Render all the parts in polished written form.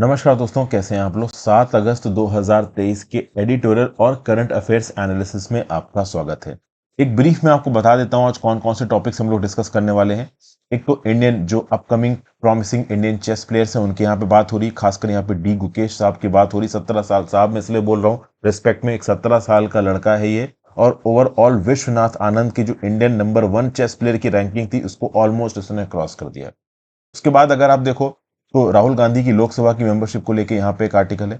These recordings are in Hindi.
नमस्कार दोस्तों, कैसे हैं आप लोग। 7 अगस्त 2023 के एडिटोरियल और करंट अफेयर्स एनालिसिस में आपका स्वागत है। एक ब्रीफ में आपको बता देता हूं आज कौन कौन से टॉपिक्स हम लोग डिस्कस करने वाले हैं। एक तो इंडियन जो upcoming promising Indian chess players हैं उनके यहाँ पे बात हो रही, खासकर यहाँ पे डी गुकेश साहब की बात हो रही। 17 साल साहब मैं इसलिए बोल रहा हूँ रिस्पेक्ट में, एक 17 साल का लड़का है ये। और ओवरऑल विश्वनाथ आनंद की जो इंडियन नंबर 1 चेस प्लेयर की रैंकिंग थी उसको ऑलमोस्ट उसने क्रॉस कर दिया। उसके बाद अगर आप देखो तो राहुल गांधी की लोकसभा की मेंबरशिप को लेकर यहाँ पे एक आर्टिकल है।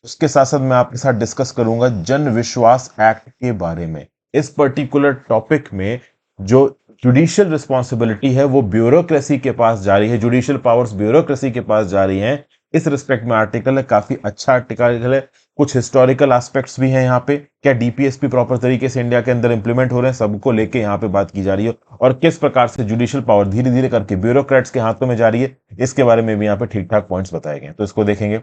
उसके साथ साथ मैं आपके साथ डिस्कस करूंगा जन विश्वास एक्ट के बारे में। इस पर्टिकुलर टॉपिक में जो जुडिशियल रिस्पॉन्सिबिलिटी है वो ब्यूरोक्रेसी के पास जा रही है, जुडिशियल पावर्स ब्यूरोक्रेसी के पास जा रही हैं। इस रिस्पेक्ट में आर्टिकल है, काफी अच्छा आर्टिकल है। कुछ हिस्टोरिकल एस्पेक्ट्स भी हैं यहाँ पे, क्या डीपीएसपी प्रॉपर तरीके से इंडिया के अंदर इंप्लीमेंट हो रहे हैं, सबको लेके यहाँ पे बात की जा रही है। और किस प्रकार से जुडिशियल पावर धीरे धीरे करके ब्यूरोक्रेट्स के हाथों में जा रही है, इसके बारे में भी यहाँ पे ठीक ठाक पॉइंट्स बताए गए, तो इसको देखेंगे।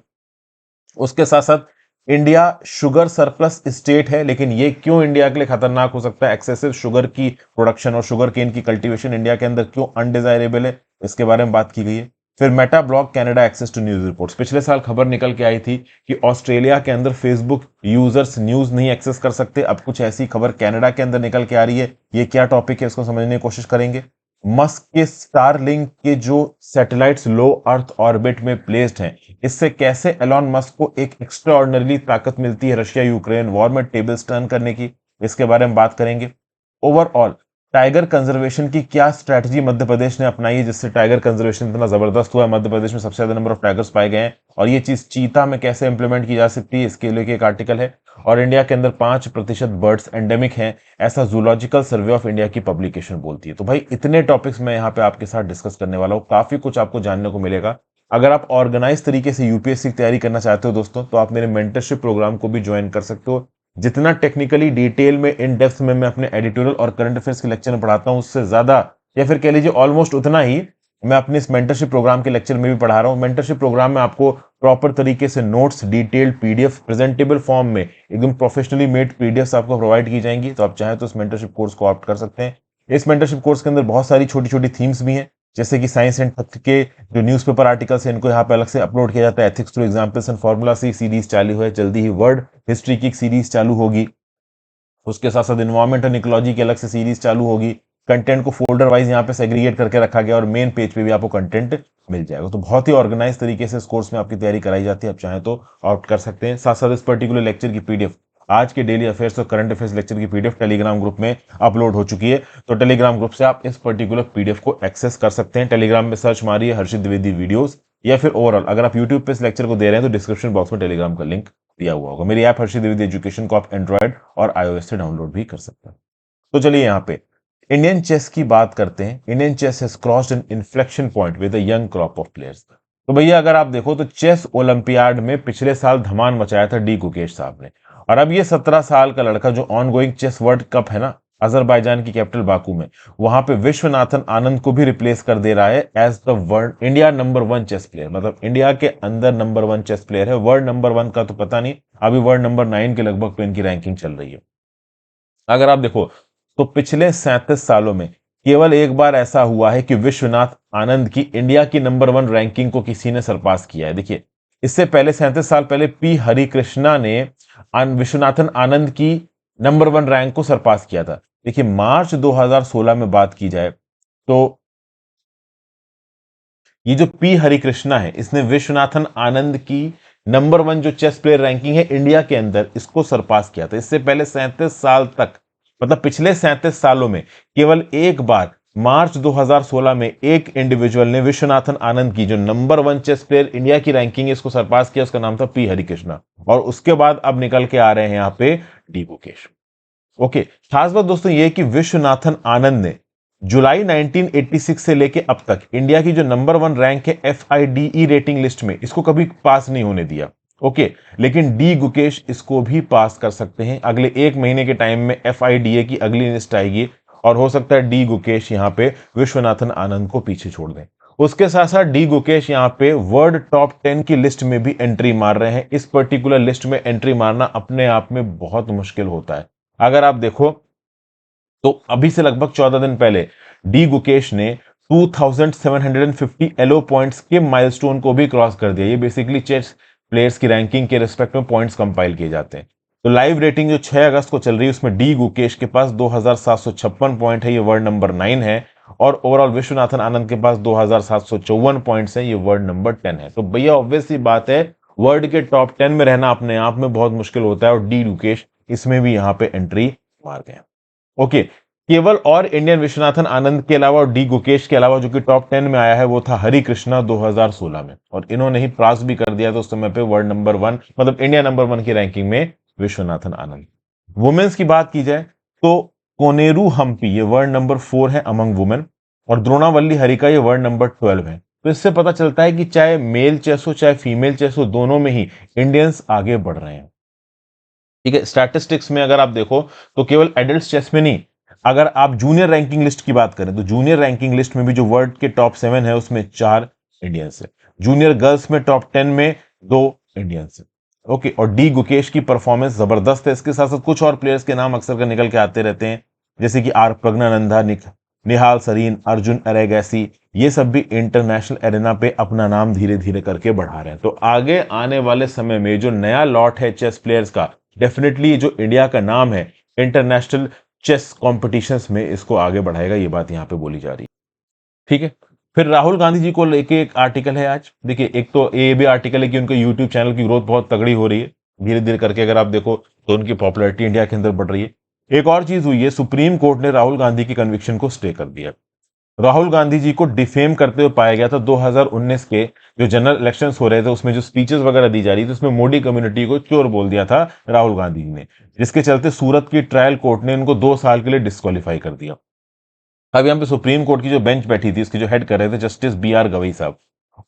उसके साथ साथ इंडिया शुगर सरप्लस स्टेट है, लेकिन ये क्यों इंडिया के लिए खतरनाक हो सकता है, एक्सेसिव शुगर की प्रोडक्शन और शुगर केन की कल्टीवेशन इंडिया के अंदर क्यों अनडिजायरेबल है, इसके बारे में बात की गई है। फिर Meta block Canada access to news reports, पिछले साल खबर निकल के आई थी कि ऑस्ट्रेलिया के अंदर फेसबुक यूजर्स न्यूज नहीं एक्सेस कर सकते। अब कुछ ऐसी खबर कनाडा के अंदर निकल के आ रही है। ये क्या टॉपिक है इसको समझने की कोशिश करेंगे। मस्क के स्टारलिंक के जो सैटेलाइट्स लो अर्थ ऑर्बिट में प्लेस्ड हैं, इससे कैसे एलॉन मस्क को एक एक्स्ट्राऑर्डिनरी ताकत मिलती है रशिया यूक्रेन वॉर में टेबल्स टर्न करने की, इसके बारे में बात करेंगे। ओवरऑल टाइगर कंजर्वेशन की क्या स्ट्रैटेजी मध्य प्रदेश ने अपनाई है जिससे टाइगर कंजर्वेशन इतना जबरदस्त हुआ है। मध्य प्रदेश में सबसे ज्यादा नंबर ऑफ टाइगर्स पाए गए हैं और ये चीज चीता में कैसे इंप्लीमेंट की जा सकती है, इसके लिए एक आर्टिकल है। और इंडिया के अंदर 5% बर्ड्स एंडेमिक हैं, ऐसा जूलॉजिकल सर्वे ऑफ इंडिया की पब्लिकेशन बोलती है। तो भाई इतने टॉपिक्स मैं यहाँ पे आपके साथ डिस्कस करने वाला हूँ, काफी कुछ आपको जानने को मिलेगा। अगर आप ऑर्गेनाइज तरीके से यूपीएससी की तैयारी करना चाहते हो दोस्तों, तो आप मेरे मेंटरशिप प्रोग्राम को भी ज्वाइन कर सकते हो। जितना टेक्निकली डिटेल में इन डेप्थ में मैं अपने एडिटोरियल और करंट अफेयर्स के लेक्चर में पढ़ाता हूं, उससे ज्यादा या फिर कह लीजिए ऑलमोस्ट उतना ही मैं अपने इस मेंटरशिप प्रोग्राम के लेक्चर में भी पढ़ा रहा हूं। मेंटरशिप प्रोग्राम में आपको प्रॉपर तरीके से notes, detailed PDF presentable form में एकदम प्रोफेशनली मेड पीडीएफ आपको प्रोवाइड की जाएंगी। तो आप चाहें तो इस मेंटरशिप कोर्स को ऑप्ट कर सकते हैं। इस मेंटरशिप कोर्स के अंदर बहुत सारी छोटी छोटी थीम्स भी हैं, जैसे कि साइंस एंड तथ्य के जो न्यूज़पेपर आर्टिकल्स हैं इनको यहाँ पे अलग से अपलोड किया जाता है। Ethics through examples and formula से सीरीज चालू है, जल्दी ही वर्ड हिस्ट्री की सीरीज चालू होगी। उसके साथ साथ इन्वायरमेंट एंड इकोलॉजी की अलग से सीरीज चालू होगी। कंटेंट को फोल्डर वाइज यहाँ पे सेग्रीगेट करके रखा गया और मेन पेज पे भी आपको कंटेंट मिल जाएगा। तो बहुत ही ऑर्गेनाइज तरीके से इस कोर्स में आपकी तैयारी कराई जाती है, आप चाहें तो ऑप्ट कर सकते हैं। साथ साथ इस पर्टिकुलर लेक्चर की पीडीएफ, आज के डेली अफेयर्स और करंट अफेयर्स लेक्चर की पीडीएफ टेलीग्राम ग्रुप में अपलोड हो चुकी है। तो टेलीग्राम ग्रुप से आप इस पर्टिकुलर पीडीएफ को एक्सेस कर सकते हैं। टेलीग्राम में सर्च मारिए हर्षित द्विवेदी वीडियोस, या फिर ओवरऑल अगर आप यूट्यूब पे इस लेक्चर को दे रहे हैं तो डिस्क्रिप्शन बॉक्स में टेलीग्राम का लिंक दिया हुआ होगा। मेरी ऐप हर्षित द्विवेदी एजुकेशन को आप एंड्रॉइड और आईओएस से डाउनलोड भी कर सकते हैं। तो चलिए यहाँ पे इंडियन चेस की बात करते हैं। Indian chess has crossed an inflection point with a young crop of players. तो भैया अगर आप देखो तो चेस ओलंपियाड में पिछले साल धमान मचाया था डी गुकेश साहब ने, और अब ये 17 साल का लड़का जो on going chess world cup है ना अजरबैजान की कैपिटल बाकू में, वहां पे विश्वनाथन आनंद को भी रिप्लेस कर दे रहा है as the world India number 1 chess player. मतलब इंडिया के अंदर नंबर 1 चेस प्लेयर है। वर्ल्ड नंबर 1 का तो पता नहीं, अभी वर्ल्ड नंबर 9 के लगभग पे इनकी रैंकिंग चल रही है। अगर आप देखो तो पिछले 37 सालों में केवल एक बार ऐसा हुआ है कि विश्वनाथ आनंद की इंडिया की नंबर 1 रैंकिंग को किसी ने सरपास किया है। देखिए इससे पहले 37 साल पहले पी हरिकृष्णा ने विश्वनाथन आनंद की नंबर 1 रैंक को सरपास किया था। देखिए मार्च 2016 में बात की जाए तो ये जो पी हरिकृष्णा है इसने विश्वनाथन आनंद की नंबर 1 जो चेस प्लेयर रैंकिंग है इंडिया के अंदर, इसको सरपास किया था। इससे पहले 37 साल तक, मतलब पिछले 37 सालों में केवल एक बार मार्च 2016 में एक इंडिविजुअल ने विश्वनाथन आनंद की जो नंबर 1 चेस प्लेयर इंडिया की रैंकिंग है इसको सरपास किया, उसका नाम था पी हरिकृष्णा। और उसके बाद अब निकल के आ रहे हैं यहां पे डी गुकेश। ओके, खास बात दोस्तों ये कि विश्वनाथन आनंद ने जुलाई 1986 से लेके अब तक इंडिया की जो नंबर 1 रैंक है एफआईडीई रेटिंग लिस्ट में, इसको कभी पास नहीं होने दिया। ओके, लेकिन डी गुकेश इसको भी पास कर सकते हैं। अगले एक महीने के टाइम में एफआईडीए की अगली लिस्ट आएगी और हो सकता है डी गुकेश यहां पे विश्वनाथन आनंद को पीछे छोड़ दें। उसके साथ साथ डी गुकेश यहां पे वर्ल्ड टॉप 10 की लिस्ट में भी एंट्री मार रहे हैं। इस पर्टिकुलर लिस्ट में एंट्री मारना अपने आप में बहुत मुश्किल होता है। अगर आप देखो तो अभी से लगभग 14 दिन पहले डी गुकेश ने 2750 एलो पॉइंट्स के माइलस्टोन को भी क्रॉस कर दिया। ये बेसिकली चेस प्लेयर्स की रैंकिंग के रिस्पेक्ट में पॉइंट्स कंपाइल किए जाते हैं। तो लाइव रेटिंग जो 6 अगस्त को चल रही है उसमें डी गुकेश के पास 2756 पॉइंट है, ये वर्ल्ड नंबर 9 है। और ओवरऑल विश्वनाथन आनंद के पास 2754 पॉइंट्स हैं, ये वर्ल्ड नंबर 10 है। तो भैया ऑब्वियस सी बात है, वर्ल्ड के टॉप 10 में रहना अपने आप में बहुत मुश्किल होता है, और डी गुकेश इसमें भी यहां पे एंट्री मार गए। ओके, केवल और इंडियन विश्वनाथन आनंद के अलावा और डी गुकेश के अलावा जो कि टॉप 10 में आया है वो था हरि कृष्णा 2016 में, और इन्होंने ही क्रॉस भी कर दिया था उस समय पे वर्ल्ड नंबर 1, मतलब इंडिया नंबर 1 की रैंकिंग में विश्वनाथन आनंद। वुमेन्स की बात की जाए तो कोनेरू हम्पी ये वर्ल्ड नंबर 4 है अमंग वुमेन, और द्रोणावल्ली हरिका ये वर्ल्ड नंबर 12 है। तो इससे पता चलता है कि चाहे मेल चेस हो चाहे फीमेल चेस हो, दोनों में ही इंडियंस आगे बढ़ रहे हैं। ठीक है, स्टैटिस्टिक्स में अगर आप देखो तो केवल एडल्ट चेस में नहीं, अगर आप जूनियर रैंकिंग लिस्ट की बात करें तो जूनियर रैंकिंग लिस्ट में भी जो वर्ल्ड के टॉप 7 है उसमें 4 इंडियंस है। जूनियर गर्ल्स में टॉप 10 में 2 इंडियंस है। ओके, और डी गुकेश की परफॉर्मेंस जबरदस्त है। इसके साथ साथ कुछ और प्लेयर्स के नाम अक्सर का निकल के आते रहते हैं, जैसे कि आर प्रज्ञानंदा, निहाल सरीन, अर्जुन अरेगैसी, ये सब भी इंटरनेशनल एरेना पे अपना नाम धीरे धीरे करके बढ़ा रहे हैं। तो आगे आने वाले समय में जो नया लॉट है चेस प्लेयर्स का, डेफिनेटली जो इंडिया का नाम है इंटरनेशनल चेस कॉम्पिटिशंस में, इसको आगे बढ़ाएगा, ये बात यहां पे बोली जा रही है। ठीक है, फिर राहुल गांधी जी को लेके एक आर्टिकल है आज। देखिए, एक तो ये भी आर्टिकल है कि उनके यूट्यूब चैनल की ग्रोथ बहुत तगड़ी हो रही है, धीरे धीरे करके अगर आप देखो तो उनकी पॉपुलैरिटी इंडिया के अंदर बढ़ रही है। एक और चीज हुई है, सुप्रीम कोर्ट ने राहुल गांधी की कन्विक्शन को स्टे कर दिया। राहुल गांधी जी को डिफेम करते हुए पाया गया था 2019 के जो जनरल इलेक्शंस हो रहे थे, उसमें जो स्पीचेस वगैरह दी जा रही थी उसमें मोदी कम्युनिटी को चोर बोल दिया था राहुल गांधी जी ने, जिसके चलते सूरत की ट्रायल कोर्ट ने उनको 2 साल के लिए डिस्क्वालीफाई कर दिया। अब यहाँ पे सुप्रीम कोर्ट की जो बेंच बैठी थी, उसके जो हेड कर रहे थे जस्टिस BR गवई साहब,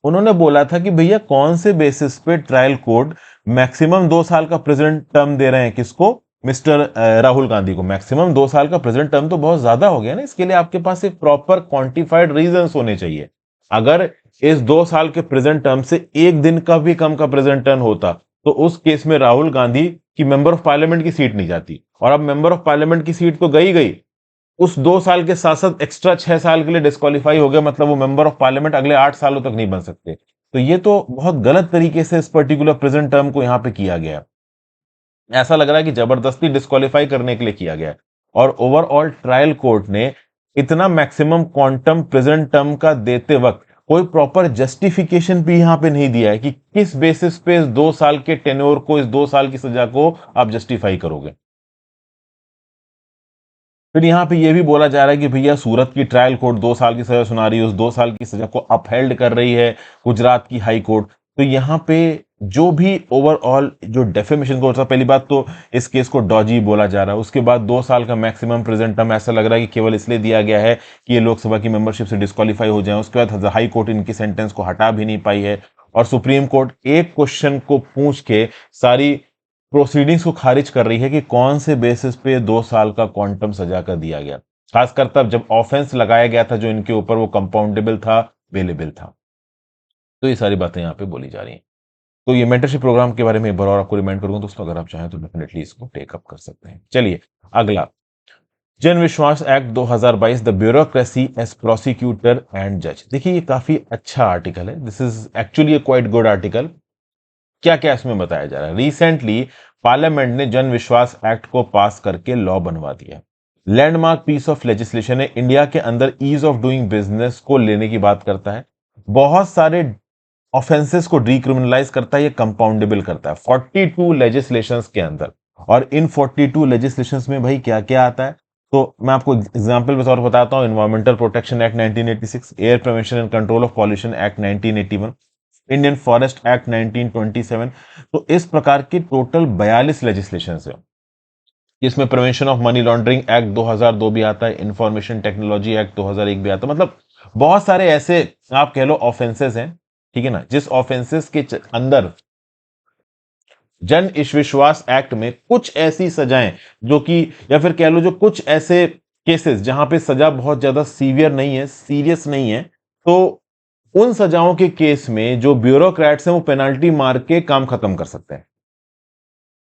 उन्होंने बोला था कि भैया कौन से बेसिस पे ट्रायल कोर्ट मैक्सिमम 2 साल का प्रेजेंट टर्म दे रहे हैं, किसको, मिस्टर राहुल गांधी को। मैक्सिमम 2 साल का प्रेजेंट टर्म तो बहुत ज्यादा हो गया ना, इसके लिए आपके पास एक प्रॉपर क्वांटिफाइड रीजंस होने चाहिए। अगर इस 2 साल के प्रेजेंट टर्म से एक दिन का भी कम का प्रेजेंट टर्म होता तो उस केस में राहुल गांधी की मेंबर ऑफ पार्लियामेंट की सीट नहीं जाती, और अब मेंबर ऑफ पार्लियामेंट की सीट तो गई गई, उस 2 साल के साथ साथ एक्स्ट्रा 6 साल के लिए डिस्क्वालीफाई हो गया, मतलब वो मेंबर ऑफ पार्लियामेंट अगले 8 सालों तक नहीं बन सकते। तो ये तो बहुत गलत तरीके से इस पर्टिकुलर प्रेजेंट टर्म को यहां पे किया गया। ऐसा लग रहा है कि जबरदस्ती डिस्क्वालीफाई करने के लिए किया गया है। और ओवरऑल ट्रायल कोर्ट ने इतना मैक्सिमम क्वांटम प्रेजेंट टर्म का देते वक्त कोई प्रॉपर जस्टिफिकेशन भी यहां पे नहीं दिया है कि किस बेसिस पे इस 2 साल के टेन्योर को, इस 2 साल की सजा को आप जस्टिफाई करोगे। फिर यहां पे ये भी बोला जा रहा है कि भैया सूरत की ट्रायल कोर्ट 2 साल की सजा सुना रही है, उस 2 साल की सजा को अपहेल्ड कर रही है गुजरात की हाई कोर्ट। तो यहां पे जो भी ओवरऑल जो डेफेमेशन कोर्ट था, पहली बात तो इस केस को डॉजी बोला जा रहा है, उसके बाद 2 साल का मैक्सिमम प्रेजेंट टर्म ऐसा लग रहा है कि केवल इसलिए दिया गया है कि ये लोकसभा की मेंबरशिप से डिस्क्वालीफाई हो जाए। उसके बाद हाई कोर्ट इनकी सेंटेंस को हटा भी नहीं पाई है, और सुप्रीम कोर्ट एक क्वेश्चन को पूछ के सारी प्रोसीडिंग्स को खारिज कर रही है कि कौन से बेसिस पे 2 साल का क्वांटम सजा का दिया गया, खासकर तब जब ऑफेंस लगाया गया था जो इनके ऊपर, वो कंपाउंडेबल था, बेलेबल था। तो ये सारी बातें यहाँ पे बोली जा रही हैं। तो ये मेंटरशिप प्रोग्राम के बारे में एक बार और आपको रिमाइंड करूंगा दोस्तों, अगर आप चाहें तो डेफिनेटली इसको टेकअप कर सकते हैं। चलिए अगला, Jan Vishwas act 2022, the bureaucracy as prosecutor and जज। देखिए ये काफी अच्छा आर्टिकल है, this is actually a quite good article. क्या क्या इसमें बताया जा रहा है। रिसेंटली पार्लियामेंट ने जन विश्वास एक्ट को पास करके लॉ बनवा दिया। लैंडमार्क पीस ऑफ लेजिस्लेशन है, इंडिया के अंदर ईज ऑफ डूइंग बिजनेस को लेने की बात करता है, बहुत सारे ऑफेंसेस को डिक्रिमिनलाइज करता है, ये कंपाउंडेबल करता है 42 लेजिस्लेशंस के अंदर। और इन 42 लेजिस्लेशंस में भाई क्या क्या आता है, तो मैं आपको एग्जांपल के तौर पर बताता हूं। Environmental protection act 1986, air prevention and control of pollution act 1981, Indian forest act 1927। तो इस प्रकार की टोटल 42 लेजिस्लेशन है। इसमें prevention of money laundering act 2002 भी आता है, इंफॉर्मेशन टेक्नोलॉजी एक्ट 2001 भी आता है। मतलब बहुत सारे ऐसे आप कह लो ऑफेंसेस हैं, ठीक है ना, जिस ऑफेंसेस के अंदर जन विश्वास एक्ट में कुछ ऐसी सजाएं जो कि, या फिर कह लो जो कुछ ऐसे केसेस जहां पे सजा बहुत ज्यादा सीवियर नहीं है, सीरियस नहीं है, तो उन सजाओं के केस में जो ब्यूरोक्रेट्स हैं वो पेनाल्टी मार के काम खत्म कर सकते हैं।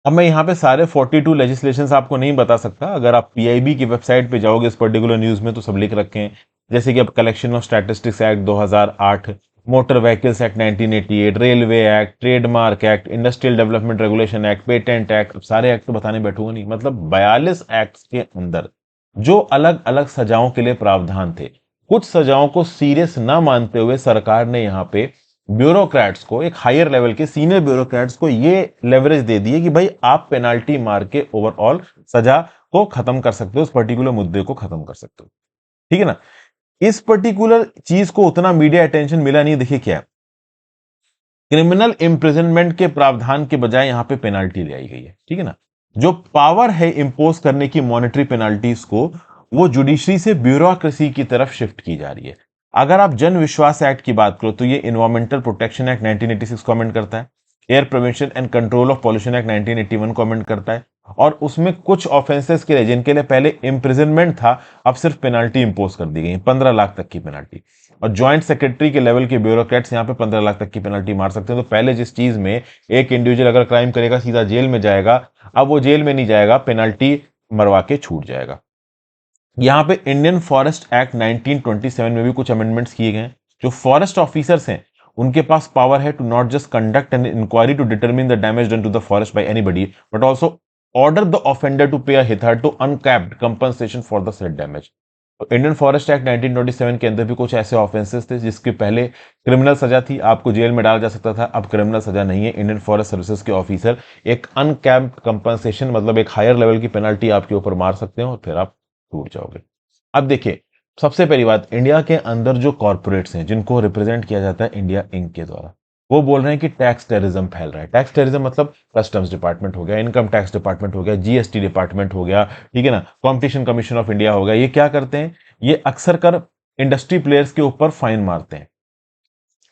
अब मैं यहां पे सारे 42 लेजिस्लेशंस आपको नहीं बता सकता, अगर आप पीआईबी की वेबसाइट पे जाओगे इस पर्टिकुलर न्यूज में तो सब लिख रखे हैं। जैसे कि अब collection of statistics act 2008, motor vehicles act 1988, railway act, trademark act, industrial development regulation act, patent act, सारे एक्ट तो बताने बैठूंगा नहीं, मतलब 42 एक्ट्स के अंदर जो अलग अलग सजाओं के लिए प्रावधान थे, कुछ सजाओं को सीरियस ना मानते हुए सरकार ने यहाँ पे ब्यूरोक्रेट्स को, एक हायर लेवल के सीनियर ब्यूरोक्रेट्स को ये लेवरेज दे दी है कि भाई आप पेनाल्टी मार के ओवरऑल सजा को खत्म कर सकते हो, उस पर्टिकुलर मुद्दे को खत्म कर सकते हो। ठीक है ना। इस पर्टिकुलर चीज को उतना मीडिया अटेंशन मिला नहीं। देखिए क्या, क्रिमिनल इंप्रिजनमेंट के प्रावधान के बजाय यहां पे पेनाल्टी ले आई गई है। ठीक है ना। जो पावर है इंपोज करने की मॉनेटरी पेनाल्टीज को, वो जुडिशरी से ब्यूरोक्रेसी की तरफ शिफ्ट की जा रही है। अगर आप जन विश्वास एक्ट की बात करो तो ये इन्वायरमेंटल प्रोटेक्शन एक्ट 1986 कमेंट करता है, air prevention and control of pollution act 1981 comment करता है, और उसमें कुछ ऑफेंसेस के लिए जिनके लिए पहले इंप्रिजनमेंट था, अब सिर्फ पेनाल्टी इंपोज कर दी गई, 15 लाख तक की पेनाल्टी। और ज्वाइंट सेक्रेटरी के लेवल के ब्यूरोक्रेट्स यहां पे 15 लाख तक की पेनल्टी मार सकते हैं। तो पहले जिस चीज में एक इंडिविजुअल अगर क्राइम करेगा सीधा जेल में जाएगा, अब वो जेल में नहीं जाएगा, पेनल्टी मरवा के छूट जाएगा। यहां पे इंडियन फॉरेस्ट एक्ट 1927 में भी कुछ अमेंडमेंट्स किए गए हैं। जो फॉरेस्ट ऑफिसर्स हैं उनके पास पावर है to not just conduct an inquiry to determine the damage done to the forest by anybody, but also order the offender to pay a hitherto uncapped compensation for the said damage. तो इंडियन फॉरेस्ट एक्ट 1927 के अंदर भी कुछ ऐसे ऑफेंसेस थे जिसके पहले क्रिमिनल सजा थी, आपको जेल में डाला जा सकता था, अब क्रिमिनल सजा नहीं है। इंडियन फॉरेस्ट सर्विसेज के ऑफिसर एक अनकैप्ड कंपनसेशन, मतलब एक हायर लेवल की पेनल्टी आपके ऊपर मार सकते हैं और फिर आप टूट जाओगे। अब देखिए, सबसे पहली बात, इंडिया के अंदर जो कॉर्पोरेट्स हैं जिनको रिप्रेजेंट किया जाता है इंडिया इंक के द्वारा, वो बोल रहे हैं कि टैक्स टेररिज्म फैल रहा है। टैक्स टेररिज्म मतलब कस्टम्स डिपार्टमेंट हो गया, इनकम टैक्स डिपार्टमेंट हो गया, जीएसटी डिपार्टमेंट हो गया, ठीक है ना, कॉम्पिटिशन कमीशन ऑफ इंडिया हो गया। ये क्या करते हैं, ये अक्सर कर इंडस्ट्री प्लेयर्स के ऊपर फाइन मारते हैं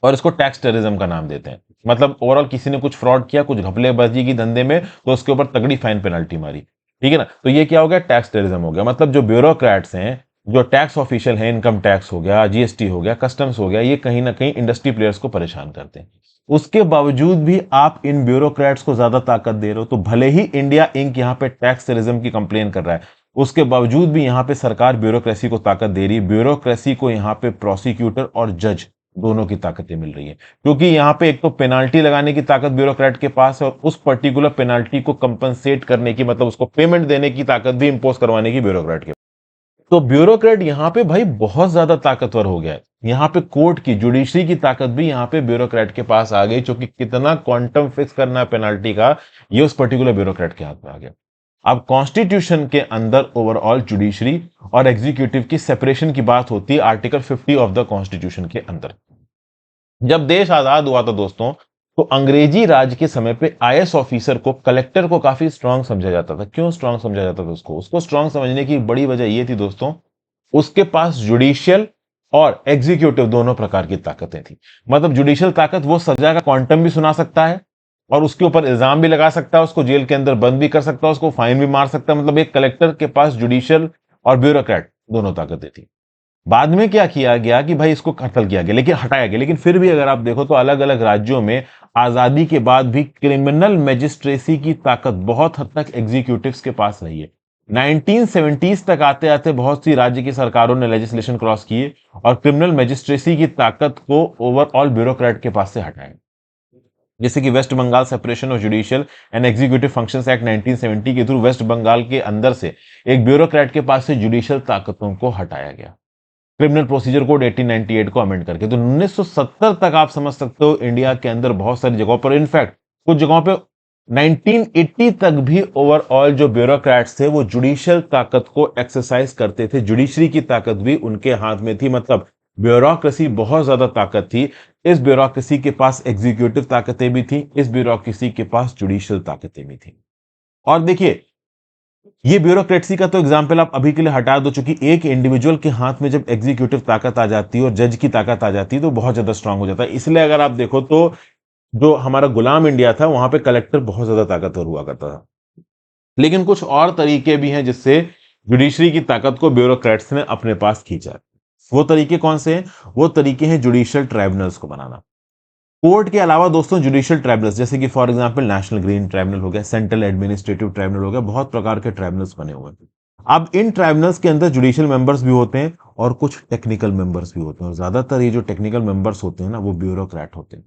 और इसको टैक्स टेररिज्म का नाम देते हैं। मतलब ओवरऑल किसी ने कुछ फ्रॉड किया, कुछ घपलेबाजी की धंधे में, तो उसके ऊपर तगड़ी फाइन पेनल्टी मारी। ठीक है ना। तो ये क्या हो गया, टैक्स टेररिज्म हो गया। मतलब जो ब्यूरोक्रेट्स हैं, जो टैक्स ऑफिशियल हैं, इनकम टैक्स हो गया, जीएसटी हो गया, कस्टम्स हो गया, ये कहीं ना कहीं इंडस्ट्री प्लेयर्स को परेशान करते हैं। उसके बावजूद भी आप इन ब्यूरोक्रेट्स को ज्यादा ताकत दे रहे हो। तो भले ही इंडिया इंक यहां पे टैक्स टेररिज्म की कंप्लेन कर रहा है, उसके बावजूद भी यहां पे सरकार ब्यूरोक्रेसी को ताकत दे रही है। ब्यूरोक्रेसी को यहां पे प्रोसिक्यूटर और जज दोनों की ताकतें मिल रही है, क्योंकि यहां पे एक तो पेनाल्टी लगाने की ताकत ब्यूरोक्रेट के पास है, और उस पर्टिकुलर पेनाल्टी को कंपनसेट करने की, मतलब उसको पेमेंट देने की ताकत भी इंपोज करवाने की ब्यूरोक्रेट के। तो ब्यूरोक्रेट यहां पे भाई बहुत ज्यादा ताकतवर हो गया है। यहां पे कोर्ट की, जुडिशरी की ताकत भी यहां पे ब्यूरोक्रेट के पास आ गई, क्योंकि कितना क्वांटम फिक्स करना है पेनाल्टी का, ये उस पर्टिकुलर ब्यूरोक्रेट के हाथ में आ गया। अब कॉन्स्टिट्यूशन के अंदर ओवरऑल जुडिशरी और एग्जीक्यूटिव की सेपरेशन की बात होती है आर्टिकल 50 ऑफ द कॉन्स्टिट्यूशन के अंदर। जब देश आजाद हुआ था दोस्तों, तो अंग्रेजी राज के समय पे आईएएस ऑफिसर को, कलेक्टर को काफी स्ट्रांग समझा जाता था। क्यों स्ट्रांग समझा जाता था उसको स्ट्रांग समझने की बड़ी वजह यह थी दोस्तों, उसके पास जुडिशियल और एग्जीक्यूटिव दोनों प्रकार की ताकतें थी। मतलब जुडिशियल ताकत, वो सजा का क्वांटम भी सुना सकता है और उसके ऊपर इल्जाम भी लगा सकता है, उसको जेल के अंदर बंद भी कर सकता है, उसको फाइन भी मार सकता है। मतलब एक कलेक्टर के पास जुडिशियल और ब्यूरोक्रेट दोनों ताकतें थी। बाद में क्या किया गया कि भाई इसको खत्म किया गया, लेकिन हटाया गया। लेकिन फिर भी अगर आप देखो तो अलग अलग राज्यों में आजादी के बाद भी क्रिमिनल मैजिस्ट्रेसी की ताकत बहुत हद तक एग्जीक्यूटिव्स के पास रही है। 1970s तक आते आते बहुत सी राज्य की सरकारों ने लेजिस्लेशन क्रॉस किए और क्रिमिनल मैजिस्ट्रेसी की ताकत को ओवरऑल ब्यूरोक्रेट के पास से हटाया। जैसे कि West Bengal separation of judicial and executive functions act 1970 के थ्रू वेस्ट बंगाल के अंदर से एक ब्यूरोक्रेट के पास से जुडिशियल ताकतों को हटाया गया, क्रिमिनल प्रोसीजर कोड 1898 को अमेंड करके। तो 1970 तक आप समझ सकते हो इंडिया के अंदर बहुत सारी जगहों पर, इनफैक्ट कुछ जगहों पे 1980 तक भी ओवरऑल जो ब्यूरोक्रेट्स थे वो जुडिशियल ताकत को एक्सरसाइज करते थे। जुडिशरी की ताकत भी उनके हाथ में थी। मतलब ब्यूरोक्रेसी बहुत ज्यादा ताकत थी। इस ब्यूरोक्रेसी के पास एग्जीक्यूटिव ताकतें भी थी, इस ब्यूरोक्रेसी के पास जुडिशियल ताकतें भी थी। और देखिए, ये ब्यूरोक्रेसी का तो एग्जाम्पल आप अभी के लिए हटा दो, चूंकि एक इंडिविजुअल के हाथ में जब एग्जीक्यूटिव ताकत आ जाती है और जज की ताकत आ जाती है तो बहुत ज्यादा स्ट्रांग हो जाता है। इसलिए अगर आप देखो तो जो हमारा गुलाम इंडिया था वहां पे कलेक्टर बहुत ज्यादा ताकतवर हुआ करता था। लेकिन कुछ और तरीके भी हैं जिससे जुडिशरी की ताकत को ब्यूरोक्रेट्स ने अपने पास खींचा। वो तरीके कौन से हैं? वो तरीके हैं जुडिशियल ट्राइब्यूनल्स को बनाना। कोर्ट के अलावा दोस्तों जुडिशियल ट्राइब्यूनल्स, जैसे कि for example national green tribunal हो गया, सेंट्रल एडमिनिस्ट्रेटिव ट्राइब्यूनल हो गया, बहुत प्रकार के ट्राइब्यूनल्स बने हुए हैं। अब इन ट्राइब्यूनल्स के अंदर जुडिशियल मेंबर्स भी होते हैं और कुछ टेक्निकल मेंबर्स भी होते हैं, और ज्यादातर ये जो टेक्निकल मेंबर्स होते हैं ना, वो ब्यूरोक्रेट होते हैं।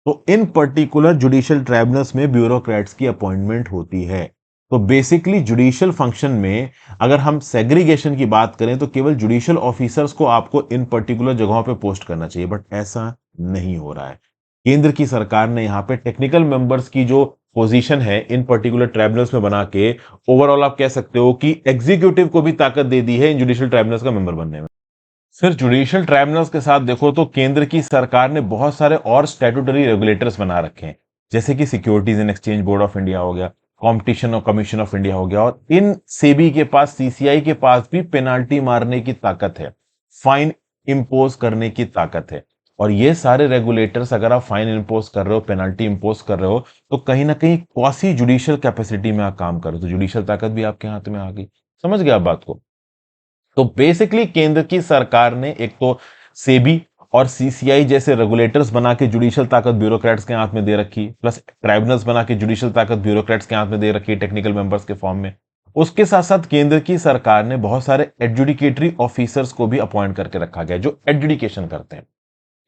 तो इन पर्टिकुलर जुडिशियल ट्राइब्यूनल्स में ब्यूरोक्रेट्स की अपॉइंटमेंट होती है। तो बेसिकली जुडिशियल फंक्शन में अगर हम सेग्रीगेशन की बात करें तो केवल जुडिशियल ऑफिसर्स को आपको इन पर्टिकुलर जगहों पे पोस्ट करना चाहिए, बट ऐसा नहीं हो रहा है। केंद्र की सरकार ने यहाँ पे टेक्निकल मेंबर्स की जो पोजीशन है इन पर्टिकुलर ट्राइब्यूनल्स में बना के ओवरऑल आप कह सकते हो कि एग्जीक्यूटिव को भी ताकत दे दी है इन जुडिशियल ट्राइब्यूनल्स का मेंबर बनने में। सिर्फ जुडिशियल ट्राइब्यूनल्स के साथ देखो तो केंद्र की सरकार ने बहुत सारे और स्टैट्यूटरी रेगुलेटर्स बना रखे हैं, जैसे कि securities and exchange board of India हो गया, कंपटीशन और कमीशन ऑफ इंडिया हो गया, और इन सेबी के पास, सीसीआई के पास भी पेनाल्टी मारने की ताकत है, फाइन इंपोज करने की ताकत है। और ये सारे रेगुलेटर्स, अगर आप फाइन इंपोज कर रहे हो, पेनाल्टी इंपोज कर रहे हो, तो कहीं ना कहीं क्वासी जुडिशियल कैपेसिटी में आप काम कर रहे हो, तो जुडिशियल ताकत भी आपके हाथ में आ गई। समझ गया आप बात को? तो बेसिकली केंद्र की सरकार ने एक तो सेबी और सीसीआई जैसे रेगुलेटर्स बना के जुडिशियल ताकत ब्यूरोक्रेट्स के हाथ में दे रखी, प्लस ट्राइब्यूनल्स बना के जुडिशियल ताकत ब्यूरोक्रेट्स के हाथ में दे रखी है टेक्निकल मेंबर्स के फॉर्म में। उसके साथ साथ केंद्र की सरकार ने बहुत सारे एडजुडिकेटरी ऑफिसर्स को भी अपॉइंट करके रखा गया जो एडजुडिकेशन करते हैं।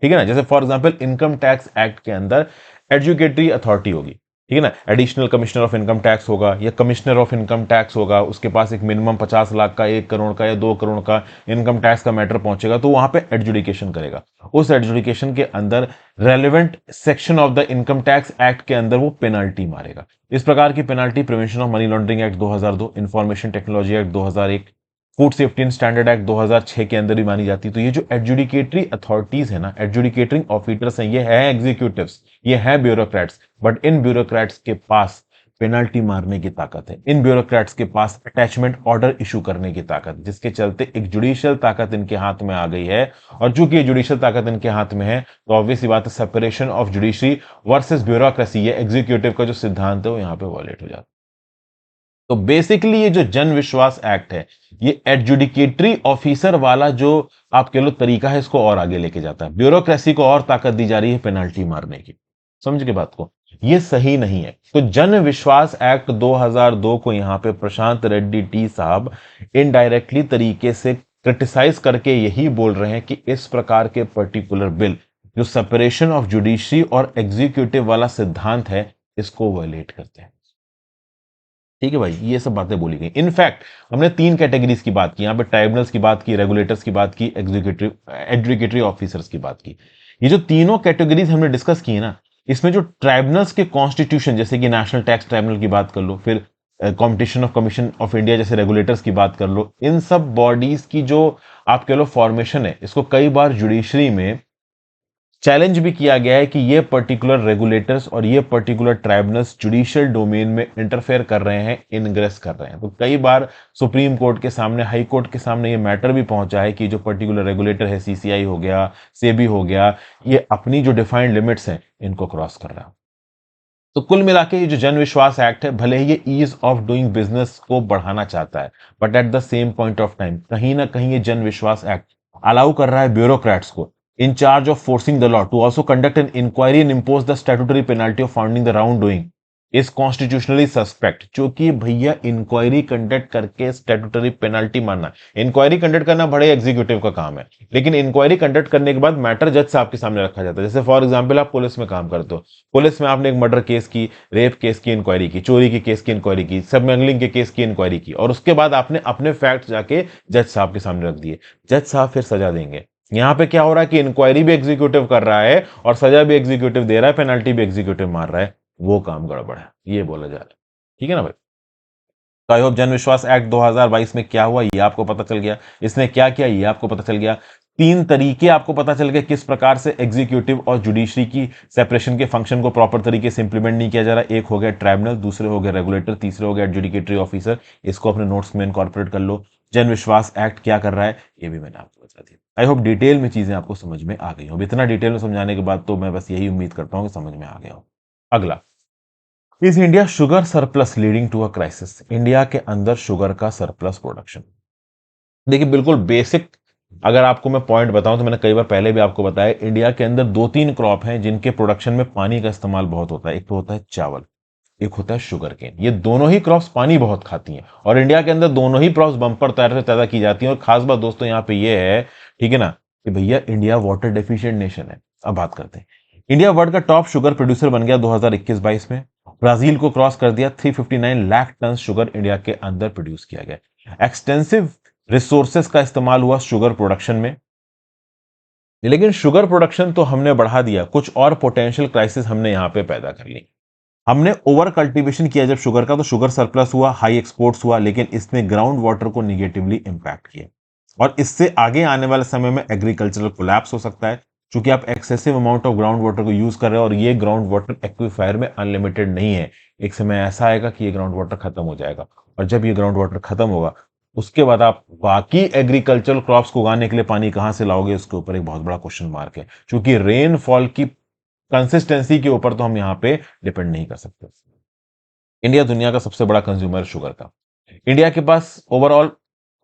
ठीक है ना? जैसे for example income tax act के अंदर एडजुकेटरी अथॉरिटी होगी, ठीक है ना? Additional commissioner of income tax होगा या कमिश्नर ऑफ इनकम टैक्स होगा, उसके पास एक मिनिमम 50 लाख का, 1 करोड़ का या 2 करोड़ का इनकम टैक्स का मैटर पहुंचेगा, तो वहां पे एडजुडिकेशन करेगा। उस एडजुडिकेशन के अंदर relevant section of the income tax act के अंदर वो पेनाल्टी मारेगा। इस प्रकार की penalty prevention of money laundering act 2002, information technology act 2001, food safety and standard act 2006 के अंदर ही मानी जाती है। तो ये जो एडजुडिकेटरी अथॉरिटीज है ना, एडजुडिकेटिंग ऑफिसर्स हैं, ये है एग्जीक्यूटिव्स, ये है ब्यूरोक्रेट्स, बट इन ब्यूरोक्रेट्स के पास पेनाल्टी मारने की ताकत है, इन ब्यूरोक्रेट्स के पास अटैचमेंट ऑर्डर इशू करने की ताकत, जिसके चलते एक जुडिशियल ताकत इनके हाथ में आ गई है। और चूंकि ये जुडिशियल ताकत इनके हाथ में है, तो ऑब्वियस सी बात है, separation of judiciary versus bureaucracy, ये एग्जीक्यूटिव का जो सिद्धांत है वो यहां पे वॉयलेट हो जाता है। तो बेसिकली ये जो जन विश्वास एक्ट है, ये एडजुडिकेटरी ऑफिसर वाला जो आप कह लो तरीका है, इसको और आगे लेके जाता है। ब्यूरोक्रेसी को और ताकत दी जा रही है पेनाल्टी मारने की। समझ के बात को? ये सही नहीं है। तो जन विश्वास एक्ट 2002 को यहां पे प्रशांत रेड्डी टी साहब इनडायरेक्टली तरीके से क्रिटिसाइज करके यही बोल रहे हैं कि इस प्रकार के पर्टिकुलर बिल जो सेपरेशन ऑफ जुडिशरी और एग्जीक्यूटिव वाला सिद्धांत है, इसको वायलेट करते हैं। ठीक है भाई, ये सब बातें बोली गई। इनफैक्ट हमने 3 कैटेगरीज की बात की, यहां पे ट्राइब्यूनल्स की बात की, रेगुलेटर्स की बात की, एग्जीक्यूटिव एडजुडिकेटरी ऑफिसर्स की बात की। ये जो तीनों कैटेगरीज हमने डिस्कस की है ना, इसमें जो ट्राइब्यूनल्स के कॉन्स्टिट्यूशन, जैसे कि नेशनल टैक्स ट्राइब्यूनल की बात कर लो, फिर competition of commission of India जैसे रेगुलेटर्स की बात कर लो, इन सब बॉडीज की जो आप कह लो फॉर्मेशन है, इसको कई बार जुडिशरी में चैलेंज भी किया गया है कि ये पर्टिकुलर रेगुलेटर्स और ये पर्टिकुलर ट्राइब्यूनल्स जुडिशियल डोमेन में इंटरफेयर कर रहे हैं, इनग्रेस कर रहे हैं। तो कई बार सुप्रीम कोर्ट के सामने, हाई कोर्ट के सामने ये मैटर भी पहुंचा है कि जो पर्टिकुलर रेगुलेटर है, सीसीआई हो गया, सेबी हो गया, ये अपनी जो डिफाइंड लिमिट्स हैं इनको क्रॉस कर रहा है। तो कुल मिला के ये जो जन विश्वास एक्ट है, भले ही ये ईज ऑफ डूइंग बिजनेस को बढ़ाना चाहता है, but at the same point of time कहीं ना कहीं ये जन विश्वास एक्ट अलाउ कर रहा है ब्यूरोक्रेट्स को in charge of forcing the law to also conduct an inquiry and impose the statutory penalty of finding the wrongdoing is constitutionally suspect। क्योंकि भैया इंक्वायरी कंडक्ट करके स्टैट्यूटरी पेनल्टी मारना, इंक्वायरी कंडक्ट करना बड़े एग्जीक्यूटिव का काम है, लेकिन इंक्वायरी कंडक्ट करने के बाद मैटर जज साहब के सामने रखा जाता है। जैसे फॉर एग्जांपल आप पुलिस में काम करते हो, पुलिस में आपने एक मर्डर केस की, रेप केस की इंक्वायरी की, चोरी के केस की इंक्वायरी की, स्मगलिंग के केस की इंक्वायरी की, और उसके बाद आपने अपने फैक्ट जाके जज साहब के सामने रख दिए, जज साहब फिर सजा देंगे। यहां पे क्या हो रहा है कि इंक्वायरी भी एग्जीक्यूटिव कर रहा है और सजा भी एग्जीक्यूटिव दे रहा है, पेनल्टी भी एग्जीक्यूटिव मार रहा है, वो काम गड़बड़ है, ये बोला जा रहा है। ठीक है ना भाई? तो आई होप जन विश्वास एक्ट 2022 में क्या हुआ ये आपको पता चल गया, इसने क्या किया ये आपको पता चल गया, 3 तरीके आपको पता चल गए किस प्रकार से एग्जीक्यूटिव और जुडिशरी की सेपरेशन के फंक्शन को प्रॉपर तरीके से इंप्लीमेंट नहीं किया जा रहा। एक हो गया ट्राइब्यूनल, दूसरे हो गए रेगुलेटर, तीसरे हो गया एडजुडिकेटरी ऑफिसर। इसको अपने नोट्स में इनकॉर्पोरेट कर लो। जन विश्वास एक्ट क्या कर रहा है ये भी मैंने आपको बता दिया। आई होप डिटेल में चीजें आपको समझ में आ गई हो। इतना डिटेल में समझाने के बाद तो मैं बस यही उम्मीद करता हूं कि समझ में आ गया हो। अगला, is India sugar surplus leading to a crisis? India के अंदर शुगर का सरप्लस प्रोडक्शन। देखिए बिल्कुल बेसिक अगर आपको मैं पॉइंट बताऊं तो मैंने कई बार पहले भी आपको बताया, इंडिया के अंदर 2-3 क्रॉप हैं जिनके प्रोडक्शन में पानी का इस्तेमाल बहुत होता है। एक तो होता है चावल, एक होता है शुगर केन। ये दोनों ही क्रॉप्स पानी बहुत खाती हैं और इंडिया के अंदर दोनों ही क्रॉप्स बम्पर तौर पे पैदा की जाती हैं। और खास बात दोस्तों यहाँ पे ये है, ठीक है ना, कि भैया इंडिया वाटर डेफिशिएंट नेशन है। अब बात करते हैं, इंडिया वर्ल्ड का टॉप शुगर प्रोड्यूसर बन गया 2021-22 में। ब्राजील को क्रॉस कर दिया। 359 लाख टन शुगर इंडिया के अंदर प्रोड्यूस किया गया। एक्सटेंसिव रिसोर्सेस का इस्तेमाल हुआ शुगर प्रोडक्शन में। लेकिन शुगर प्रोडक्शन तो हमने बढ़ा दिया, कुछ और पोटेंशियल क्राइसिस हमने यहां पे पैदा कर ली। हमने ओवर कल्टीवेशन किया जब शुगर का, तो शुगर सरप्लस हुआ, हाई एक्सपोर्ट्स हुआ, लेकिन इसने ग्राउंड वाटर को निगेटिवली इंपैक्ट किया। और इससे आगे आने वाले समय में एग्रीकल्चरल कोलैप्स हो सकता है, क्योंकि आप excessive amount of ground water को यूज कर रहे हो और ये ग्राउंड वाटर एक्वीफायर में अनलिमिटेड नहीं है। एक समय ऐसा आएगा कि ये ग्राउंड वाटर खत्म हो जाएगा, और जब ये ग्राउंड वाटर खत्म होगा उसके बाद आप बाकी एग्रीकल्चरल क्रॉप्स को उगाने के लिए पानी कहां से लाओगे, उसके ऊपर एक बहुत बड़ा क्वेश्चन मार्क है। क्योंकि रेनफॉल की कंसिस्टेंसी के ऊपर तो हम यहां पे डिपेंड नहीं कर सकते। इंडिया दुनिया का सबसे बड़ा कंज्यूमर शुगर का। इंडिया के पास ओवरऑल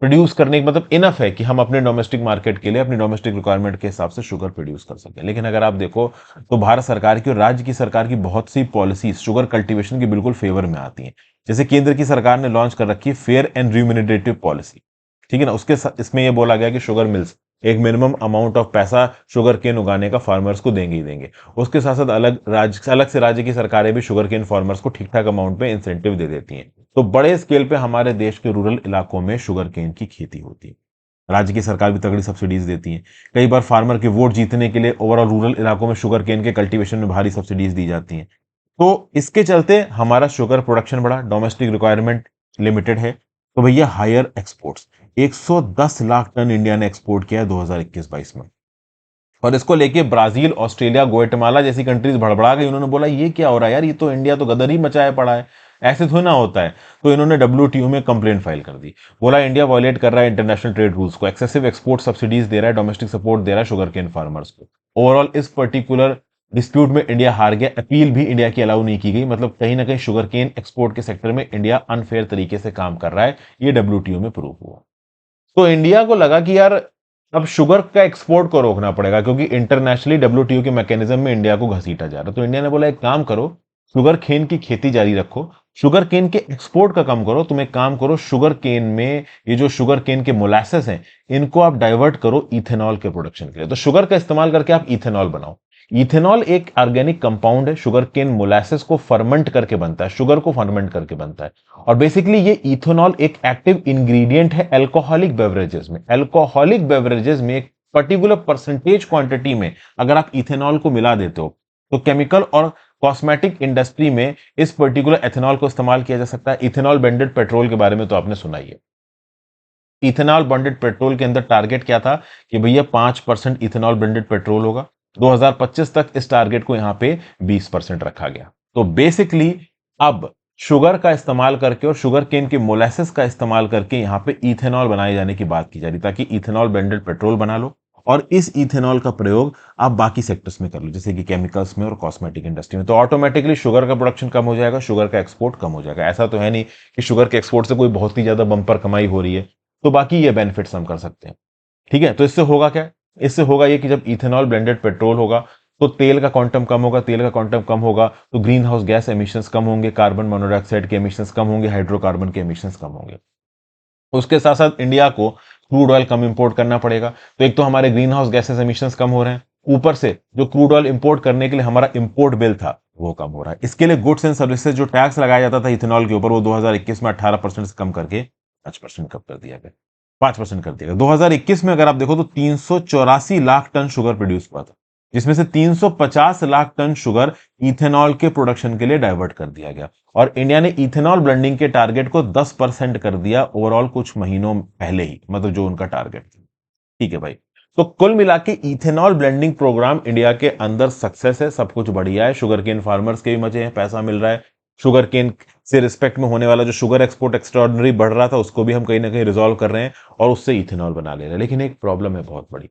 प्रोड्यूस करने की मतलब इनफ है कि हम अपने डोमेस्टिक मार्केट के लिए अपनी डोमेस्टिक रिक्वायरमेंट के हिसाब से शुगर प्रोड्यूस कर सकें। लेकिन अगर आप देखो तो भारत सरकार की और राज्य की सरकार की बहुत सी पॉलिसीज शुगर कल्टीवेशन की बिल्कुल फेवर में आती हैं। जैसे केंद्र की सरकार ने लॉन्च कर रखी है फेयर एंड रिम्यूनरेटिव पॉलिसी, ठीक है ना। इसमें यह बोला गया कि शुगर मिल्स एक मिनिमम अमाउंट ऑफ पैसा शुगर केन उगाने का फार्मर्स को देंगे ही देंगे। उसके साथ साथ अलग से राज्य की सरकारें भी शुगर केन फार्मर्स को ठीक ठाक अमाउंट में इंसेंटिव दे देती हैं। तो बड़े स्केल पे हमारे देश के रूरल इलाकों में शुगर केन की खेती होती है। राज्य की सरकार भी तगड़ी सब्सिडीज देती है। कई बार फार्मर के वोट जीतने के लिए ओवरऑल रूरल इलाकों में शुगर केन के कल्टीवेशन में भारी सब्सिडीज दी जाती हैं। तो इसके चलते हमारा शुगर प्रोडक्शन बढ़ा, डोमेस्टिक रिक्वायरमेंट लिमिटेड है, तो भैया higher exports 110 lakh ton India ने एक्सपोर्ट किया है 2021-22 में। और इसको लेके ब्राजील, ऑस्ट्रेलिया, ग्वाटेमाला जैसी कंट्रीज भड़बड़ा गई। उन्होंने बोला ये क्या हो रहा है यार, ये तो इंडिया तो गदर ही मचाया पड़ा है, ऐसे थोड़ी ना होता है। तो इन्होंने डब्ल्यूटीओ में कंप्लेंट फाइल कर दी। बोला इंडिया वायलेट कर रहा है इंटरनेशनल ट्रेड रूल्स को, एक्सेसिव एक्सपोर्ट सब्सिडीज दे रहा है, डोमेस्टिक सपोर्ट दे रहा है शुगर केन फार्मर्स को। ओवरऑल इस पर्टिकुलर डिस्प्यूट में इंडिया हार गया। अपील भी इंडिया की अलाउ नहीं की गई। मतलब कहीं ना कहीं शुगर केन एक्सपोर्ट के सेक्टर में इंडिया अनफेयर तरीके से काम कर रहा है, ये डब्ल्यूटीओ में प्रूव हुआ। तो इंडिया को लगा कि यार अब शुगर का एक्सपोर्ट को रोकना पड़ेगा, क्योंकि इंटरनेशनली डब्ल्यूटीओ के मैकेनिज्म में इंडिया को घसीटा जा रहा है। तो इंडिया ने बोला एक काम करो, शुगर केन की खेती जारी रखो, शुगर केन के एक्सपोर्ट का कम करो। तुम एक काम करो, शुगर केन में ये जो शुगर केन के मोलासेस हैं इनको आप डाइवर्ट करो इथेनॉल के प्रोडक्शन के लिए। तो शुगर का इस्तेमाल करके आप इथेनॉल बनाओ। इथेनॉल एक ऑर्गेनिक कंपाउंड है, शुगर केन मोलासेस को फर्मेंट करके बनता है, शुगर को फर्मेंट करके बनता है। और बेसिकली ये इथेनॉल एक एक्टिव इंग्रेडिएंट है अल्कोहलिक बेवरेजेस में। अल्कोहलिक बेवरेजेस में एक पर्टिकुलर परसेंटेज क्वांटिटी में अगर आप इथेनॉल को मिला देते हो, तो केमिकल और कॉस्मेटिक इंडस्ट्री में इस पर्टिकुलर एथेनॉल को इस्तेमाल किया जा सकता है। इथेनॉल ब्लेंडेड पेट्रोल के बारे में तो आपने सुना ही है। इथेनॉल ब्लेंडेड पेट्रोल के अंदर टारगेट क्या था कि भैया 5% इथेनॉल ब्लेंडेड पेट्रोल होगा। 2025 तक इस टारगेट को यहां पे 20% रखा गया। तो बेसिकली अब शुगर का इस्तेमाल करके और शुगर केन के मोलासेस का इस्तेमाल करके यहां पे इथेनॉल बनाए जाने की बात की जा रही, ताकि इथेनॉल ब्लेंडेड पेट्रोल बना लो और इस इथेनॉल का प्रयोग आप बाकी सेक्टर्स में कर लो, जैसे कि केमिकल्स में और कॉस्मेटिक इंडस्ट्री में। तो ऑटोमेटिकली शुगर का प्रोडक्शन कम हो जाएगा, शुगर का एक्सपोर्ट कम हो जाएगा। ऐसा तो है नहीं कि शुगर के एक्सपोर्ट से कोई बहुत ही ज्यादा बंपर कमाई हो रही है। तो बाकी ये बेनिफिट्स हम कर सकते हैं, ठीक है। तो इससे होगा क्या, इससे होगा ये कि जब इथेनॉल ब्लेंडेड पेट्रोल होगा तो तेल का क्वांटम कम होगा। तेल का क्वांटम कम होगा तो ग्रीन हाउस गैस एमिशंस कम होंगे, कार्बन मोनोऑक्साइड के एमिशंस कम होंगे, हाइड्रोकार्बन के एमिशंस कम होंगे। उसके साथ साथ इंडिया को क्रूड ऑयल कम इंपोर्ट करना पड़ेगा। तो एक तो हमारे ग्रीन हाउस गैसेस एमिशंस कम हो रहे हैं, ऊपर से जो क्रूड ऑयल इंपोर्ट करने के लिए हमारा इंपोर्ट बिल था वो कम हो रहा है। इसके लिए गुड्स एंड सर्विसेज जो टैक्स लगाया जाता था इथेनॉल के ऊपर, वो 2021 में 18% से कम करके 5% कम कर दिया गया, 5% कर दिया गया। 2021 में अगर आप देखो तो 384 लाख टन शुगर प्रोड्यूस हुआ था, जिसमें से 350 लाख टन शुगर इथेनॉल के प्रोडक्शन के लिए डाइवर्ट कर दिया गया। और इंडिया ने इथेनॉल ब्लेंडिंग के टारगेट को 10% कर दिया ओवरऑल कुछ महीनों पहले ही, मतलब जो उनका टारगेट था, ठीक है भाई। तो कुल मिला के इथेनॉल ब्लेंडिंग प्रोग्राम इंडिया के अंदर सक्सेस है, सब कुछ बढ़िया है। शुगर केन फार्मर्स के भी मजे हैं, पैसा मिल रहा है। शुगर केन से रिस्पेक्ट में होने वाला जो शुगर एक्सपोर्ट एक्स्ट्रॉर्डनरी बढ़ रहा था उसको भी हम कहीं ना कहीं रिजॉल्व कर रहे हैं और उससे इथेनॉल बना ले रहे हैं। लेकिन एक प्रॉब्लम है बहुत बड़ी,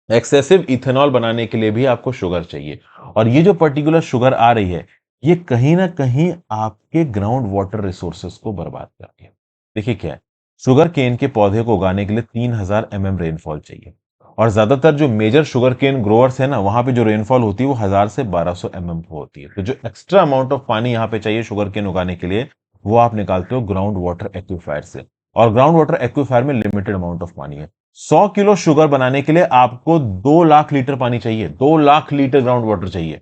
एक्सेसिव इथेनॉल बनाने के लिए भी आपको शुगर चाहिए। और ये जो पर्टिकुलर शुगर आ रही है ये कहीं ना कहीं आपके ग्राउंड वाटर रिसोर्सेस को बर्बाद कर रही है। देखिए क्या है, शुगर केन के पौधे को उगाने के लिए 3000 mm रेनफॉल चाहिए और ज्यादातर जो मेजर शुगर केन ग्रोअर्स है ना, वहां पे जो रेनफॉल होती है वो 1000 से 1200 mm होती है। तो जो एक्स्ट्रा अमाउंट ऑफ पानी यहाँ पे चाहिए शुगर केन उगाने के लिए, वो आप निकालते हो ग्राउंड वाटर एक्विफायर से। और ग्राउंड वाटर एक्विफायर में लिमिटेड अमाउंट ऑफ पानी है। 100 किलो शुगर बनाने के लिए आपको 2 लाख लीटर पानी चाहिए, 2 लाख लीटर ग्राउंड वाटर चाहिए।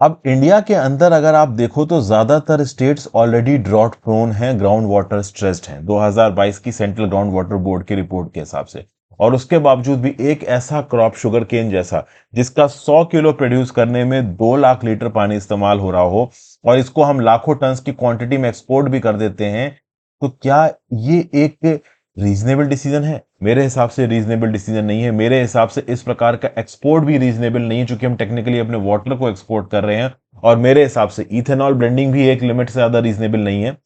अब इंडिया के अंदर अगर आप देखो तो ज्यादातर स्टेट्स ऑलरेडी ड्रॉट प्रोन हैं, ग्राउंड वाटर स्ट्रेस्ड हैं, 2022 की सेंट्रल ग्राउंड वाटर बोर्ड की रिपोर्ट के हिसाब से। और उसके बावजूद भी एक ऐसा क्रॉप शुगर केन जैसा, जिसका 100 किलो प्रोड्यूस करने में 2 लाख लीटर पानी इस्तेमाल हो रहा हो, और इसको हम लाखों टन की क्वांटिटी में एक्सपोर्ट भी कर देते हैं, तो क्या ये एक रीजनेबल डिसीजन है? मेरे हिसाब से रीजनेबल डिसीजन नहीं है। मेरे हिसाब से इस प्रकार का एक्सपोर्ट भी रीजनेबल नहीं है, चूंकि हम टेक्निकली अपने वाटर को एक्सपोर्ट कर रहे हैं। और मेरे हिसाब से इथेनॉल ब्लेंडिंग भी एक लिमिट से ज्यादा रीजनेबल नहीं है।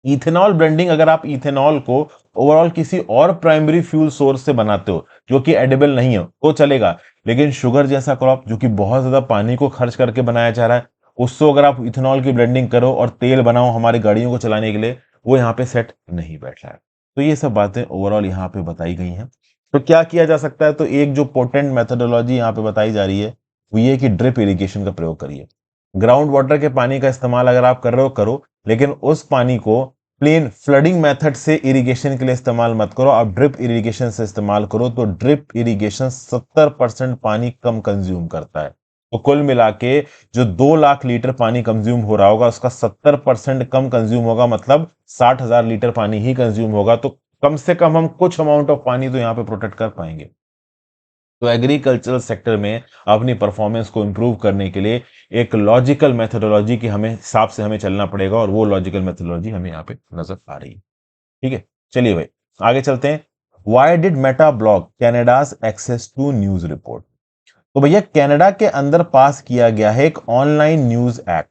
इथेनॉल ब्लेंडिंग, अगर आप इथेनॉल को ओवरऑल किसी और प्राइमरी फ्यूल सोर्स से बनाते हो जो कि एडिबल नहीं है, तो चलेगा। लेकिन शुगर जैसा क्रॉप जो कि बहुत ज्यादा पानी को खर्च करके बनाया जा रहा है, उससे अगर आप इथेनॉल की ब्लेंडिंग करो और तेल बनाओ हमारी गाड़ियों को चलाने के लिए, वो यहाँ पे सेट नहीं बैठ रहा है। तो ये सब बातें ओवरऑल यहाँ पे बताई गई हैं। तो क्या किया जा सकता है? तो एक जो पोटेंट मेथोडोलॉजी यहाँ पे बताई जा रही है, वो ये कि ड्रिप इरिगेशन का प्रयोग करिए। ग्राउंड वाटर के पानी का इस्तेमाल अगर आप कर रहे हो, करो, लेकिन उस पानी को प्लेन फ्लडिंग मेथड से इरिगेशन के लिए इस्तेमाल मत करो। आप ड्रिप इरिगेशन से इस्तेमाल करो। तो ड्रिप इरिगेशन 70% पानी कम कंज्यूम करता है। तो कुल मिला के जो 2 लाख लीटर पानी कंज्यूम हो रहा होगा, उसका 70% कम कंज्यूम होगा, मतलब 60,000 लीटर पानी ही कंज्यूम होगा। तो कम से कम हम कुछ अमाउंट ऑफ पानी तो यहाँ पे प्रोटेक्ट कर पाएंगे। तो एग्रीकल्चरल सेक्टर में अपनी परफॉर्मेंस को इंप्रूव करने के लिए एक लॉजिकल मेथोडोलॉजी के हमें हिसाब से हमें चलना पड़ेगा, और वो लॉजिकल मेथोडोलॉजी हमें यहाँ पे नजर आ रही है। ठीक है, चलिए भाई आगे चलते हैं। Why did Meta block Canada's access to news report? तो भैया कनाडा के अंदर पास किया गया है एक ऑनलाइन न्यूज एक्ट,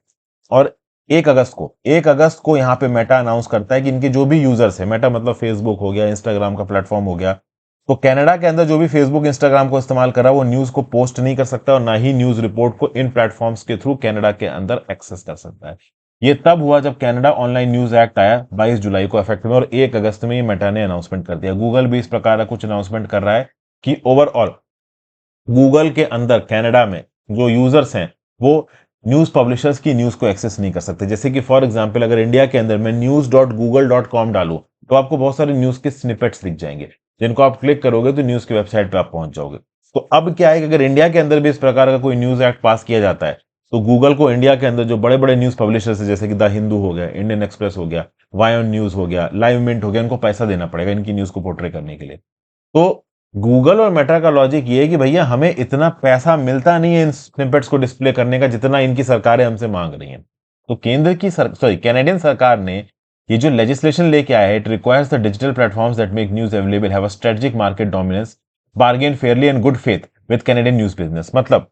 और 1 अगस्त को यहां पे मेटा अनाउंस करता है कि इनके जो भी यूजर्स है, मेटा मतलब फेसबुक हो गया, इंस्टाग्राम का प्लेटफॉर्म हो गया, तो कनाडा के अंदर जो भी फेसबुक इंस्टाग्राम को इस्तेमाल कर रहा है, वो न्यूज को पोस्ट नहीं कर सकता, और ना ही न्यूज रिपोर्ट को इन प्लेटफॉर्म्स के थ्रू कनाडा के अंदर एक्सेस कर सकता है। ये तब हुआ जब कनाडा ऑनलाइन न्यूज एक्ट आया 22 जुलाई को इफेक्ट में, और 1 अगस्त में ये मेटा ने अनाउंसमेंट कर दिया। गूगल भी इस प्रकार का कुछ अनाउंसमेंट कर रहा है कि ओवरऑल गूगल के अंदर कनाडा में जो यूजर्स हैं, वो न्यूज पब्लिशर्स की न्यूज को एक्सेस नहीं कर सकते। जैसे कि फॉर एग्जांपल अगर इंडिया के अंदर मैं news.google.com डालूं, तो आपको बहुत सारे न्यूज के स्निपेट्स दिख जाएंगे, जिनको आप क्लिक करोगे तो न्यूज की वेबसाइट पे आप पहुंच जाओगे। तो अब क्या है कि अगर इंडिया के अंदर भी इस प्रकार का कोई न्यूज एक्ट पास किया जाता है, तो गूगल को इंडिया के अंदर जो बड़े बड़े न्यूज पब्लिशर्स है, जैसे कि द हिंदू हो गया, इंडियन एक्सप्रेस हो गया, वाई न्यूज हो गया, लाइव मिंट हो गया, इनको पैसा देना पड़ेगा इनकी न्यूज को पोर्ट्रे करने के लिए। तो गूगल और मेटा का लॉजिक ये है कि भैया हमें इतना पैसा मिलता नहीं है इन स्निपेट्स को डिस्प्ले करने का, जितना इनकी सरकारें हमसे मांग रही हैं। तो केंद्र की कैनेडियन सरकार ने ये जो लेजिस्लेशन लेके आया है, it requires the digital platforms that make news available have a strategic market dominance, bargain Fairlie and good faith with Canadian news business. मतलब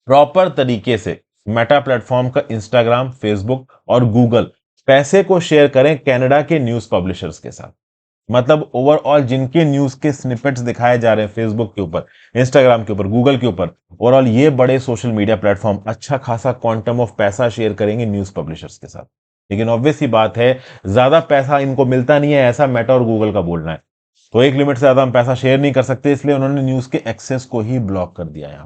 प्रॉपर तरीके से मेटा प्लेटफॉर्म का इंस्टाग्राम, फेसबुक और गूगल पैसे को शेयर करें कनाडा के न्यूज पब्लिशर्स के साथ। मतलब ओवरऑल जिनके न्यूज के स्निपेट्स दिखाए जा रहे हैं फेसबुक के ऊपर, इंस्टाग्राम के ऊपर, गूगल के ऊपर, ओवरऑल ये बड़े सोशल मीडिया प्लेटफॉर्म अच्छा खासा क्वांटम ऑफ पैसा शेयर करेंगे न्यूज पब्लिशर्स के साथ। लेकिन ऑब्वियस सी बात है, ज्यादा पैसा इनको मिलता नहीं है, ऐसा मेटा और गूगल का बोलना है। तो एक लिमिट से ज्यादा हम पैसा शेयर नहीं कर सकते, इसलिए उन्होंने न्यूज के एक्सेस को ही ब्लॉक कर दिया यहां।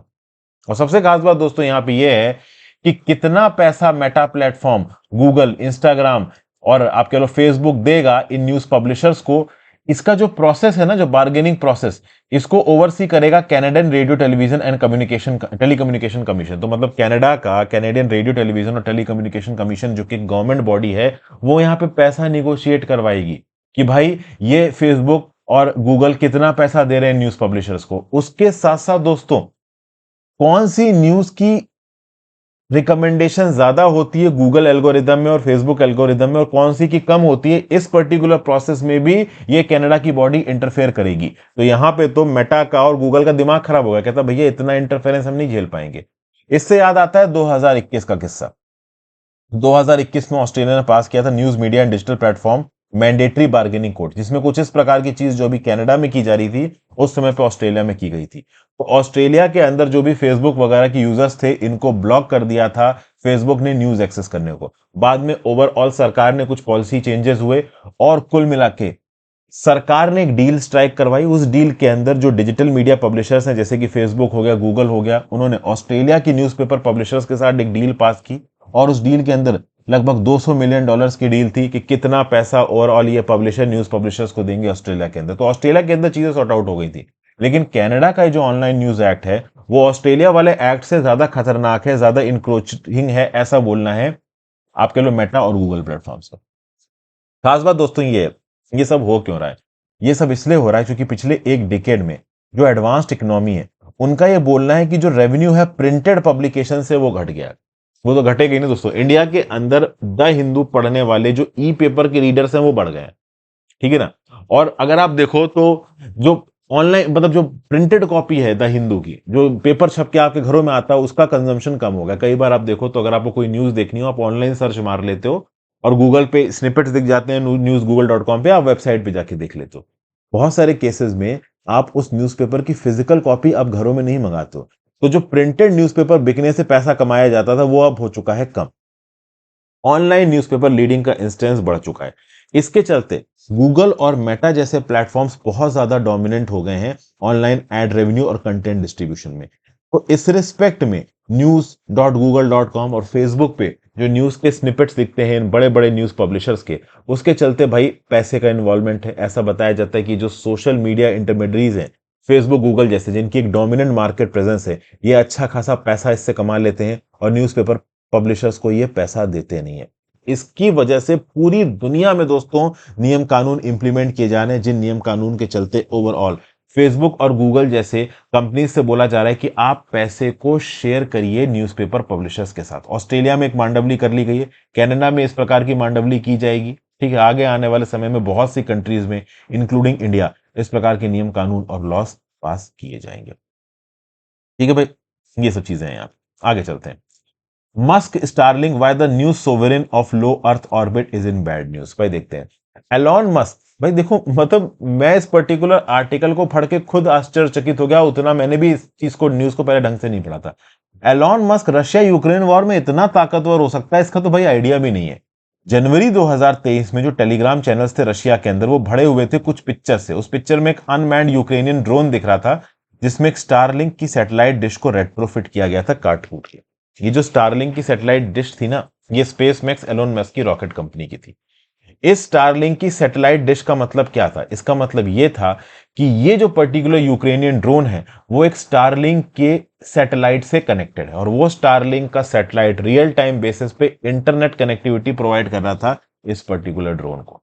और सबसे खास बात दोस्तों यहां पे यह है कि कितना पैसा मेटा प्लेटफॉर्म, गूगल, इंस्टाग्राम और आप कह लो फेसबुक देगा इन न्यूज पब्लिशर्स को, इसका जो प्रोसेस है ना, जो बार्गेनिंग प्रोसेस, इसको ओवरसी करेगा Canadian radio television and communication telecommunication commission. तो मतलब कनाडा का कैनेडियन रेडियो टेलीविजन और टेलीकम्युनिकेशन कमीशन, जो कि गवर्नमेंट बॉडी है, वो यहां पे पैसा निगोशिएट करवाएगी कि भाई ये फेसबुक और गूगल कितना पैसा दे रहे हैं न्यूज पब्लिशर्स को। उसके साथ साथ दोस्तों, कौन सी न्यूज की रिकमेंडेशन ज्यादा होती है गूगल एल्गोरिदम में और फेसबुक एल्गोरिदम में, और कौन सी की कम होती है, इस पर्टिकुलर प्रोसेस में भी ये कनाडा की बॉडी इंटरफेयर करेगी। तो यहां पे तो मेटा का और गूगल का दिमाग खराब हो गया, कहता भैया इतना इंटरफेरेंस हम नहीं झेल पाएंगे। इससे याद आता है 2021 का किस्सा। 2021 में ऑस्ट्रेलिया ने पास किया था news media and digital platform mandatory bargaining code, जिसमें कुछ इस प्रकार की चीज जो अभी कनाडा में की जा रही थी, उस समय पे ऑस्ट्रेलिया में की गई थी। तो ऑस्ट्रेलिया के अंदर जो भी फेसबुक वगैरह के यूजर्स थे, इनको ब्लॉक कर दिया था फेसबुक ने न्यूज एक्सेस करने को। बाद में ओवरऑल सरकार ने कुछ पॉलिसी चेंजेस हुए, और कुल मिला के सरकार ने एक डील स्ट्राइक करवाई। उस डील के अंदर जो डिजिटल मीडिया पब्लिशर्स हैं, जैसे कि फेसबुक हो गया, गूगल हो गया, उन्होंने ऑस्ट्रेलिया की न्यूज़पेपर पब्लिशर्स के साथ एक डील पास की और उस डील के अंदर लगभग $200 मिलियन की डील थी कि कितना पैसा ओवरऑल ये पब्लिशर न्यूज पब्लिशर्स को देंगे ऑस्ट्रेलिया के अंदर। तो ऑस्ट्रेलिया के अंदर चीजें सॉर्ट आउट हो गई थी। लेकिन कनाडा का जो ऑनलाइन न्यूज एक्ट है वो ऑस्ट्रेलिया वाले एक्ट से ज्यादा खतरनाक है, ज्यादा इंक्रोचिंग है, ऐसा बोलना है आपके लो मेटा और गूगल प्लेटफॉर्म्स का। खास बात दोस्तों ये सब हो क्यों रहा है? ये सब इसलिए हो रहा है क्योंकि पिछले एक डिकेड में जो एडवांस्ड इकोनॉमी है उनका ये बोलना है कि जो रेवेन्यू है प्रिंटेड पब्लिकेशन से वो घट गया। वो तो घटेगा ही नहीं दोस्तों। इंडिया के अंदर द हिंदू पढ़ने वाले जो ई पेपर के रीडर्स हैं वो बढ़ गए हैं, ठीक है ना। और अगर आप देखो तो जो ऑनलाइन मतलब जो प्रिंटेड कॉपी है द हिंदू की, जो पेपर छप के आपके घरों में आता है, उसका कंजम्पशन कम हो गया। कई बार आप देखो तो अगर आपको कोई न्यूज देखनी हो, आप ऑनलाइन सर्च मार लेते हो और गूगल पे स्निपेट्स दिख जाते हैं, newsgoogle.com पे, आप वेबसाइट पे जाके देख लेते हो। बहुत सारे केसेस में आप उस न्यूज़पेपर की फिजिकल कॉपी आप घरों में नहीं मंगाते हो। तो जो प्रिंटेड न्यूज़पेपर बिकने से पैसा कमाया जाता था वो अब हो चुका है कम। ऑनलाइन न्यूज़पेपर लीडिंग का इंस्टेंस बढ़ चुका है। इसके चलते गूगल और मेटा जैसे प्लेटफॉर्म्स बहुत ज्यादा डोमिनेंट हो गए हैं ऑनलाइन एड रेवेन्यू और कंटेंट डिस्ट्रीब्यूशन में। तो इस रिस्पेक्ट में news.google.com और फेसबुक पे जो न्यूज के स्निपेट्स दिखते हैं इन बड़े बड़े न्यूज पब्लिशर्स के, उसके चलते भाई पैसे का इन्वॉल्वमेंट है। ऐसा बताया जाता है कि जो सोशल मीडिया इंटरमीडियरीज हैं, फेसबुक गूगल जैसे, जिनकी एक डोमिनेंट मार्केट प्रेजेंस है, ये अच्छा खासा पैसा इससे कमा लेते हैं और न्यूज़पेपर पब्लिशर्स को ये पैसा देते नहीं है। इसकी वजह से पूरी दुनिया में दोस्तों नियम कानून इंप्लीमेंट किए जा रहे हैं, जिन नियम कानून के चलते ओवरऑल फेसबुक और गूगल जैसे कंपनी से बोला जा रहा है कि आप पैसे को शेयर करिए न्यूज़पेपर पब्लिशर्स के साथ। ऑस्ट्रेलिया में एक मांडवली कर ली गई है, कनाडा में इस प्रकार की मांडवली की जाएगी, ठीक है। आगे आने वाले समय में बहुत सी कंट्रीज में इंक्लूडिंग इंडिया इस प्रकार के नियम कानून और लॉस पास किए जाएंगे, ठीक है भाई। ये सब चीजें हैं। आप आगे चलते हैं। Musk Starlink why the new sovereign of low earth orbit is in bad news. भाई देखते हैं एलॉन मस्क। भाई देखो, मतलब मैं इस पर्टिकुलर आर्टिकल को पढ़ के खुद आश्चर्यचकित हो गया। उतना मैंने भी इस चीज को, न्यूज को पहले ढंग से नहीं पढ़ा था। Elon Musk Russia Ukraine war में इतना ताकतवर हो सकता है, इसका तो भाई आइडिया भी नहीं है। जनवरी 2023 में जो टेलीग्राम चैनल्स थे रशिया के अंदर, वो भरे हुए थे कुछ पिक्चर से। उस पिक्चर में एक अनमैन्ड यूक्रेनियन ड्रोन दिख रहा था जिसमें एक स्टारलिंक की सैटेलाइट डिश को रेट्रोफिट किया गया था काट कूट के। ये जो स्टारलिंक की सैटेलाइट डिश थी ना, ये स्पेस मैक्स एलोन मस्क की रॉकेट कंपनी की थी। इस स्टारलिंक की सैटेलाइट डिश का मतलब क्या था? इसका मतलब यह था कि ये जो पर्टिकुलर यूक्रेनियन ड्रोन है वो एक स्टारलिंक के सैटेलाइट से कनेक्टेड है और वो स्टारलिंक का सैटेलाइट रियल टाइम बेसिस पे इंटरनेट कनेक्टिविटी प्रोवाइड कर रहा था इस पर्टिकुलर ड्रोन को।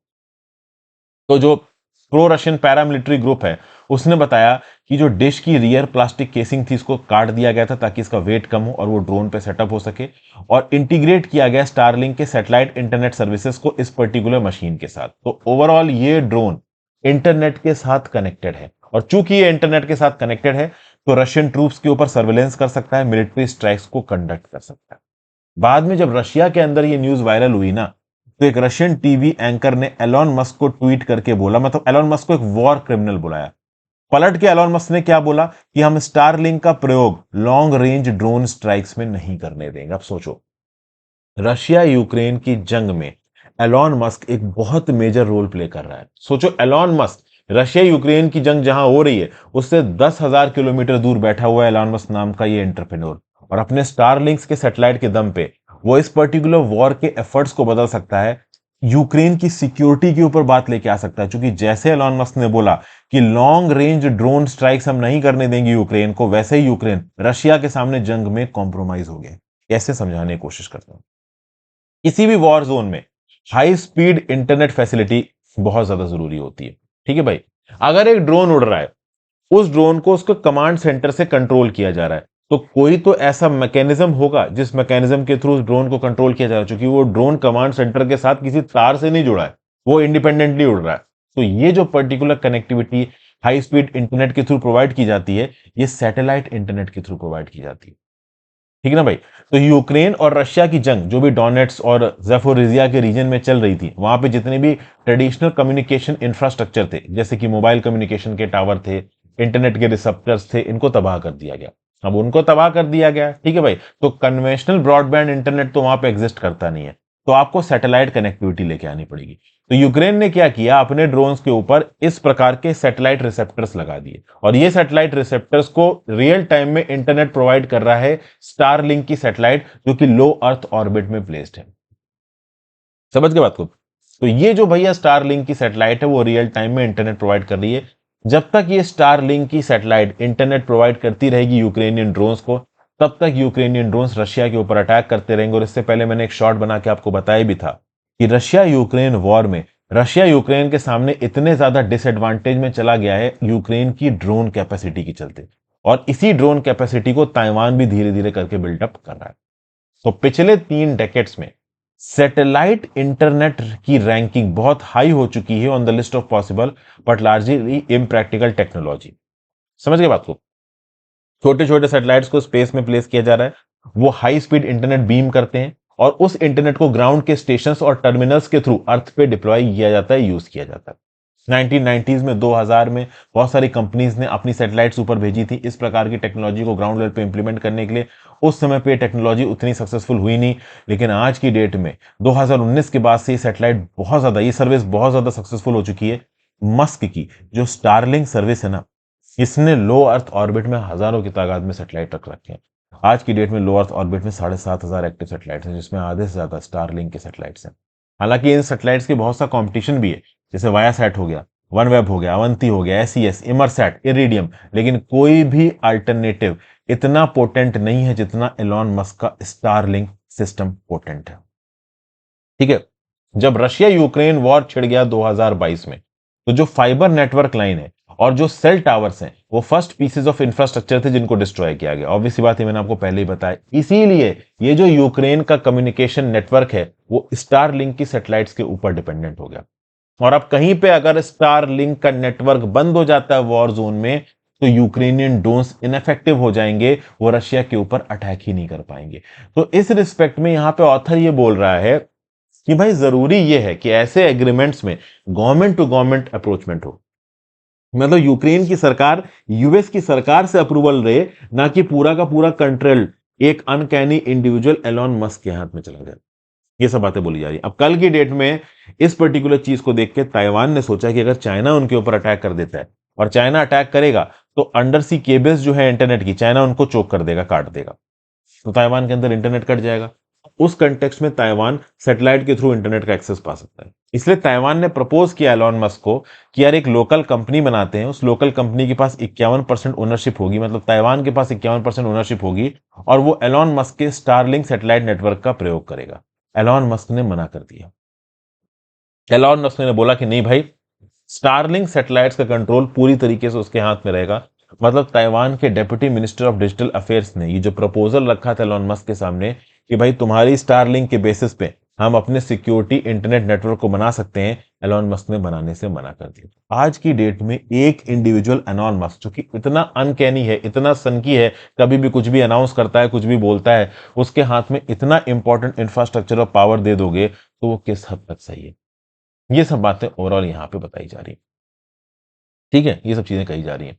तो जो प्रो रशियन पैरामिलिट्री ग्रुप है उसने बताया कि जो डिश की रियर प्लास्टिक केसिंग थी इसको काट दिया गया था ताकि इसका वेट कम हो और वो ड्रोन पे सेटअप हो सके, और इंटीग्रेट किया गया स्टारलिंक के सैटेलाइट इंटरनेट सर्विसेज को इस पर्टिकुलर मशीन के साथ। तो ओवरऑल ये ड्रोन इंटरनेट के साथ कनेक्टेड है और चूंकि ये इंटरनेट के साथ कनेक्टेड है तो रशियन ट्रूप्स के ऊपर सर्वेलेंस कर सकता है, मिलिट्री स्ट्राइक्स को कंडक्ट कर सकता है। बाद में जब रशिया के अंदर ये न्यूज वायरल हुई ना, तो एक रशियन टीवी एंकर ने एलॉन मस्क को ट्वीट करके बोला, मतलब एलॉन मस्क को एक वॉर क्रिमिनल बुलाया। पलट के एलॉन मस्क ने क्या बोला कि हम स्टारलिंक का प्रयोग लॉन्ग रेंज ड्रोन स्ट्राइक्स में नहीं करने देंगे। अब सोचो, रशिया यूक्रेन की जंग में एलॉन मस्क एक बहुत मेजर रोल प्ले कर रहा है। सोचो, एलॉन मस्क रशिया यूक्रेन की जंग जहां हो रही है उससे 10,000 किलोमीटर दूर बैठा हुआ है एलॉन मस्क नाम का ये एंटरप्रेन्योर, और अपने स्टारलिंक्स के सैटेलाइट के दम पे वो इस पर्टिकुलर वॉर के एफर्ट्स को बदल सकता है, यूक्रेन की सिक्योरिटी के ऊपर बात लेके आ सकता है। क्योंकि जैसे एलॉन मस्क ने बोला कि लॉन्ग रेंज ड्रोन स्ट्राइक्स हम नहीं करने देंगे यूक्रेन को, वैसे ही यूक्रेन रशिया के सामने जंग में कॉम्प्रोमाइज हो गया। कैसे समझाने की कोशिश करता हूं। किसी भी वॉर जोन में हाई स्पीड इंटरनेट फैसिलिटी बहुत ज्यादा जरूरी होती है, ठीक है भाई। अगर एक ड्रोन उड़ रहा है, उस ड्रोन को उसके कमांड सेंटर से कंट्रोल किया जा रहा है, तो कोई तो ऐसा मैकेनिज्म होगा जिस मैकेनिज्म के थ्रू उस ड्रोन को कंट्रोल किया जा रहा है, क्योंकि वो ड्रोन कमांड सेंटर के साथ किसी तार से नहीं जुड़ा है, वो इंडिपेंडेंटली उड़ रहा है। तो ये जो particular connectivity high speed internet के थ्रू प्रोवाइड की जाती है, ये सैटेलाइट इंटरनेट के थ्रू प्रोवाइड की जाती है, ठीक है ना भाई। तो यूक्रेन और रशिया की जंग जो भी डोनेट्स और ज़ैपोरिज़िया के रीजन में चल रही थी, वहां पे जितने भी ट्रेडिशनल कम्युनिकेशन इंफ्रास्ट्रक्चर थे, जैसे कि मोबाइल कम्युनिकेशन के टावर थे, इंटरनेट के रिसेप्टर्स थे, इनको तबाह कर दिया गया। अब उनको तबाह कर दिया गया, ठीक है भाई। तो कन्वेंशनल ब्रॉडबैंड इंटरनेट तो वहां पे एग्जिस्ट करता नहीं है। तो आपको सैटेलाइट कनेक्टिविटी लेके आनी पड़ेगी। तो यूक्रेन ने क्या किया, अपने ड्रोन्स के ऊपर इस प्रकार के सैटेलाइट रिसेप्टर्स लगा दिए, और ये सैटेलाइट रिसेप्टर्स को रियल टाइम में इंटरनेट प्रोवाइड कर रहा है स्टारलिंक की सैटेलाइट, जो कि लो अर्थ ऑर्बिट में प्लेस्ड है। समझ गए बात को? तो ये जो भैया स्टारलिंक की सैटेलाइट है वो रियल टाइम में इंटरनेट प्रोवाइड कर रही है। जब तक ये स्टारलिंक की सैटेलाइट इंटरनेट प्रोवाइड करती रहेगी यूक्रेनियन ड्रोन्स को, तब तक यूक्रेनियन ड्रोन्स रशिया के ऊपर अटैक करते रहेंगे। और इससे पहले मैंने एक शॉट बना के आपको बताया भी था कि रशिया यूक्रेन वॉर में रशिया यूक्रेन के सामने इतने ज्यादा डिसएडवांटेज में चला गया है यूक्रेन की ड्रोन कैपेसिटी के चलते, और इसी ड्रोन कैपेसिटी को ताइवान भी धीरे धीरे करके बिल्डअप कर रहा है। तो पिछले 3 डेकेड्स में सैटेलाइट इंटरनेट की रैंकिंग बहुत हाई हो चुकी है on the list of possible but largely impractical technology. समझ गए बात को? छोटे छोटे सैटेलाइट्स को स्पेस में प्लेस किया जा रहा है, वो हाई स्पीड इंटरनेट बीम करते हैं, और उस इंटरनेट को ग्राउंड के स्टेशंस और टर्मिनल्स के थ्रू अर्थ पे डिप्लॉय किया जाता है, यूज किया जाता है। 1990s में, 2000 में बहुत सारी कंपनीज ने अपनी सैटेलाइट्स ऊपर भेजी थी इस प्रकार की टेक्नोलॉजी को ग्राउंड लेवल पे इंप्लीमेंट करने के लिए। उस समय पे टेक्नोलॉजी उतनी सक्सेसफुल हुई नहीं, लेकिन आज की डेट में 2019 के बाद से ये सैटेलाइट बहुत ज्यादा, ये सर्विस बहुत ज्यादा सक्सेसफुल हो चुकी है। मस्क की जो स्टारलिंक सर्विस है ना, इसने लो अर्थ ऑर्बिट में हजारों की तादाद में सैटेलाइट रख रखे हैं। आज की डेट में लो अर्थ ऑर्बिट में 7,500 एक्टिव सैटेलाइट्स हैं, जिसमें आधे से ज्यादा स्टारलिंक के सैटेलाइट्स हैं। हालांकि इन सैटेलाइट्स के बहुत सा कंपटीशन भी है, जैसे वायासैट हो गया, वनवेब हो गया, अवंती हो गया, एसईएस, इमरसैट, इरिडियम, लेकिन कोई भी अल्टरनेटिव इतना पोटेंट नहीं है जितना एलॉन मस्क का स्टारलिंक सिस्टम पोटेंट है। ठीक है, जब रशिया यूक्रेन वॉर छिड़ गया 2022 में, तो जो फाइबर नेटवर्क लाइन है और जो सेल टावर्स हैं, वो फर्स्ट पीसेस ऑफ इंफ्रास्ट्रक्चर थे जिनको डिस्ट्रॉय किया गया। ऑब्वियसली बात है, मैंने आपको पहले ही बताया। इसीलिए ये जो यूक्रेन का कम्युनिकेशन नेटवर्क है वो स्टारलिंक की सैटेलाइट्स के ऊपर डिपेंडेंट हो गया। और अब कहीं पे अगर स्टारलिंक का नेटवर्क बंद हो जाता है वॉर जोन में, तो यूक्रेनियन ड्रोन्स इनफेक्टिव हो जाएंगे, वो रशिया के ऊपर अटैक ही नहीं कर पाएंगे। तो इस रिस्पेक्ट में यहां पे ऑथर ये बोल रहा है कि भाई जरूरी ये है कि ऐसे एग्रीमेंट्स में गवर्नमेंट टू गवर्नमेंट अप्रोचमेंट हो, मतलब यूक्रेन की सरकार यूएस की सरकार से अप्रूवल रहे, ना कि पूरा का पूरा कंट्रोल एक अनकैनी इंडिविजुअल एलॉन मस्क के हाथ में चला जाए। ये सब बातें बोली जा रही। अब कल की डेट में इस पर्टिकुलर चीज को देख के ताइवान ने सोचा कि अगर चाइना उनके ऊपर अटैक कर देता है, और चाइना अटैक करेगा, तो अंडर सी केबल्स जो है इंटरनेट की, चाइना उनको चोक कर देगा, काट देगा, तो ताइवान के अंदर इंटरनेट कट जाएगा। उस कंटेक्स्ट में ताइवान सैटेलाइट के थ्रू इंटरनेट का एक्सेस पा सकता है। इसलिए ताइवान ने प्रपोज किया एलॉन मस्क को कि यार एक लोकल कंपनी बनाते हैं, उस लोकल कंपनी के पास 51% ओनरशिप होगी, मतलब ताइवान के पास 51% ओनरशिप होगी, और वो एलॉन मस्क के स्टारलिंक सैटेलाइट नेटवर्क का प्रयोग करेगा। एलॉन मस्क ने मना कर दिया। एलॉन मस्क ने बोला कि नहीं भाई, स्टारलिंक सैटेलाइट्स का कंट्रोल पूरी तरीके से उसके हाथ में रहेगा। मतलब ताइवान के deputy minister of digital affairs ने ये जो प्रपोजल रखा था एलॉन मस्क के सामने कि भाई तुम्हारी स्टारलिंक के बेसिस पे हम अपने सिक्योरिटी इंटरनेट नेटवर्क को बना सकते हैं, एलॉन मस्क ने बनाने से मना कर दिया। आज की डेट में एक इंडिविजुअल एलॉन मस्क, जो कि इतना अनकैनी है, इतना सनकी है, कभी भी कुछ भी अनाउंस करता है, कुछ भी बोलता है, उसके हाथ में इतना इंपॉर्टेंट इंफ्रास्ट्रक्चर और पावर दे दोगे तो वो किस हद तक सही है। ये सब बातें ओवरऑल यहां पे बताई जा रही है। ठीक है, ये सब चीजें कही जा रही हैं।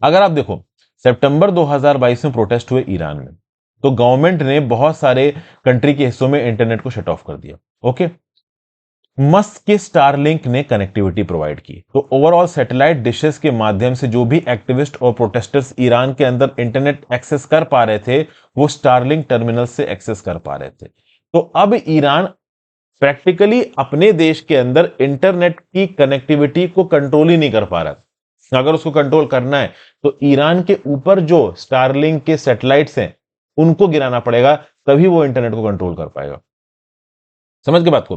अगर आप देखो, सितंबर 2022 में प्रोटेस्ट हुए ईरान में, तो गवर्नमेंट ने बहुत सारे कंट्री के हिस्सों में इंटरनेट को शट ऑफ कर दिया। ओके, मस्क के स्टारलिंक ने कनेक्टिविटी प्रोवाइड की, तो ओवरऑल सैटेलाइट डिशेस के माध्यम से जो भी एक्टिविस्ट और प्रोटेस्टर्स ईरान के अंदर इंटरनेट एक्सेस कर पा रहे थे, वो स्टारलिंक टर्मिनल से एक्सेस कर पा रहे थे। तो अब ईरान प्रैक्टिकली अपने देश के अंदर इंटरनेट की कनेक्टिविटी को कंट्रोल ही नहीं कर पा रहा है। अगर उसको कंट्रोल करना है तो ईरान के ऊपर जो स्टारलिंक के सैटेलाइट्स हैं उनको गिराना पड़ेगा, तभी वो इंटरनेट को कंट्रोल कर पाएगा। समझ के बात को?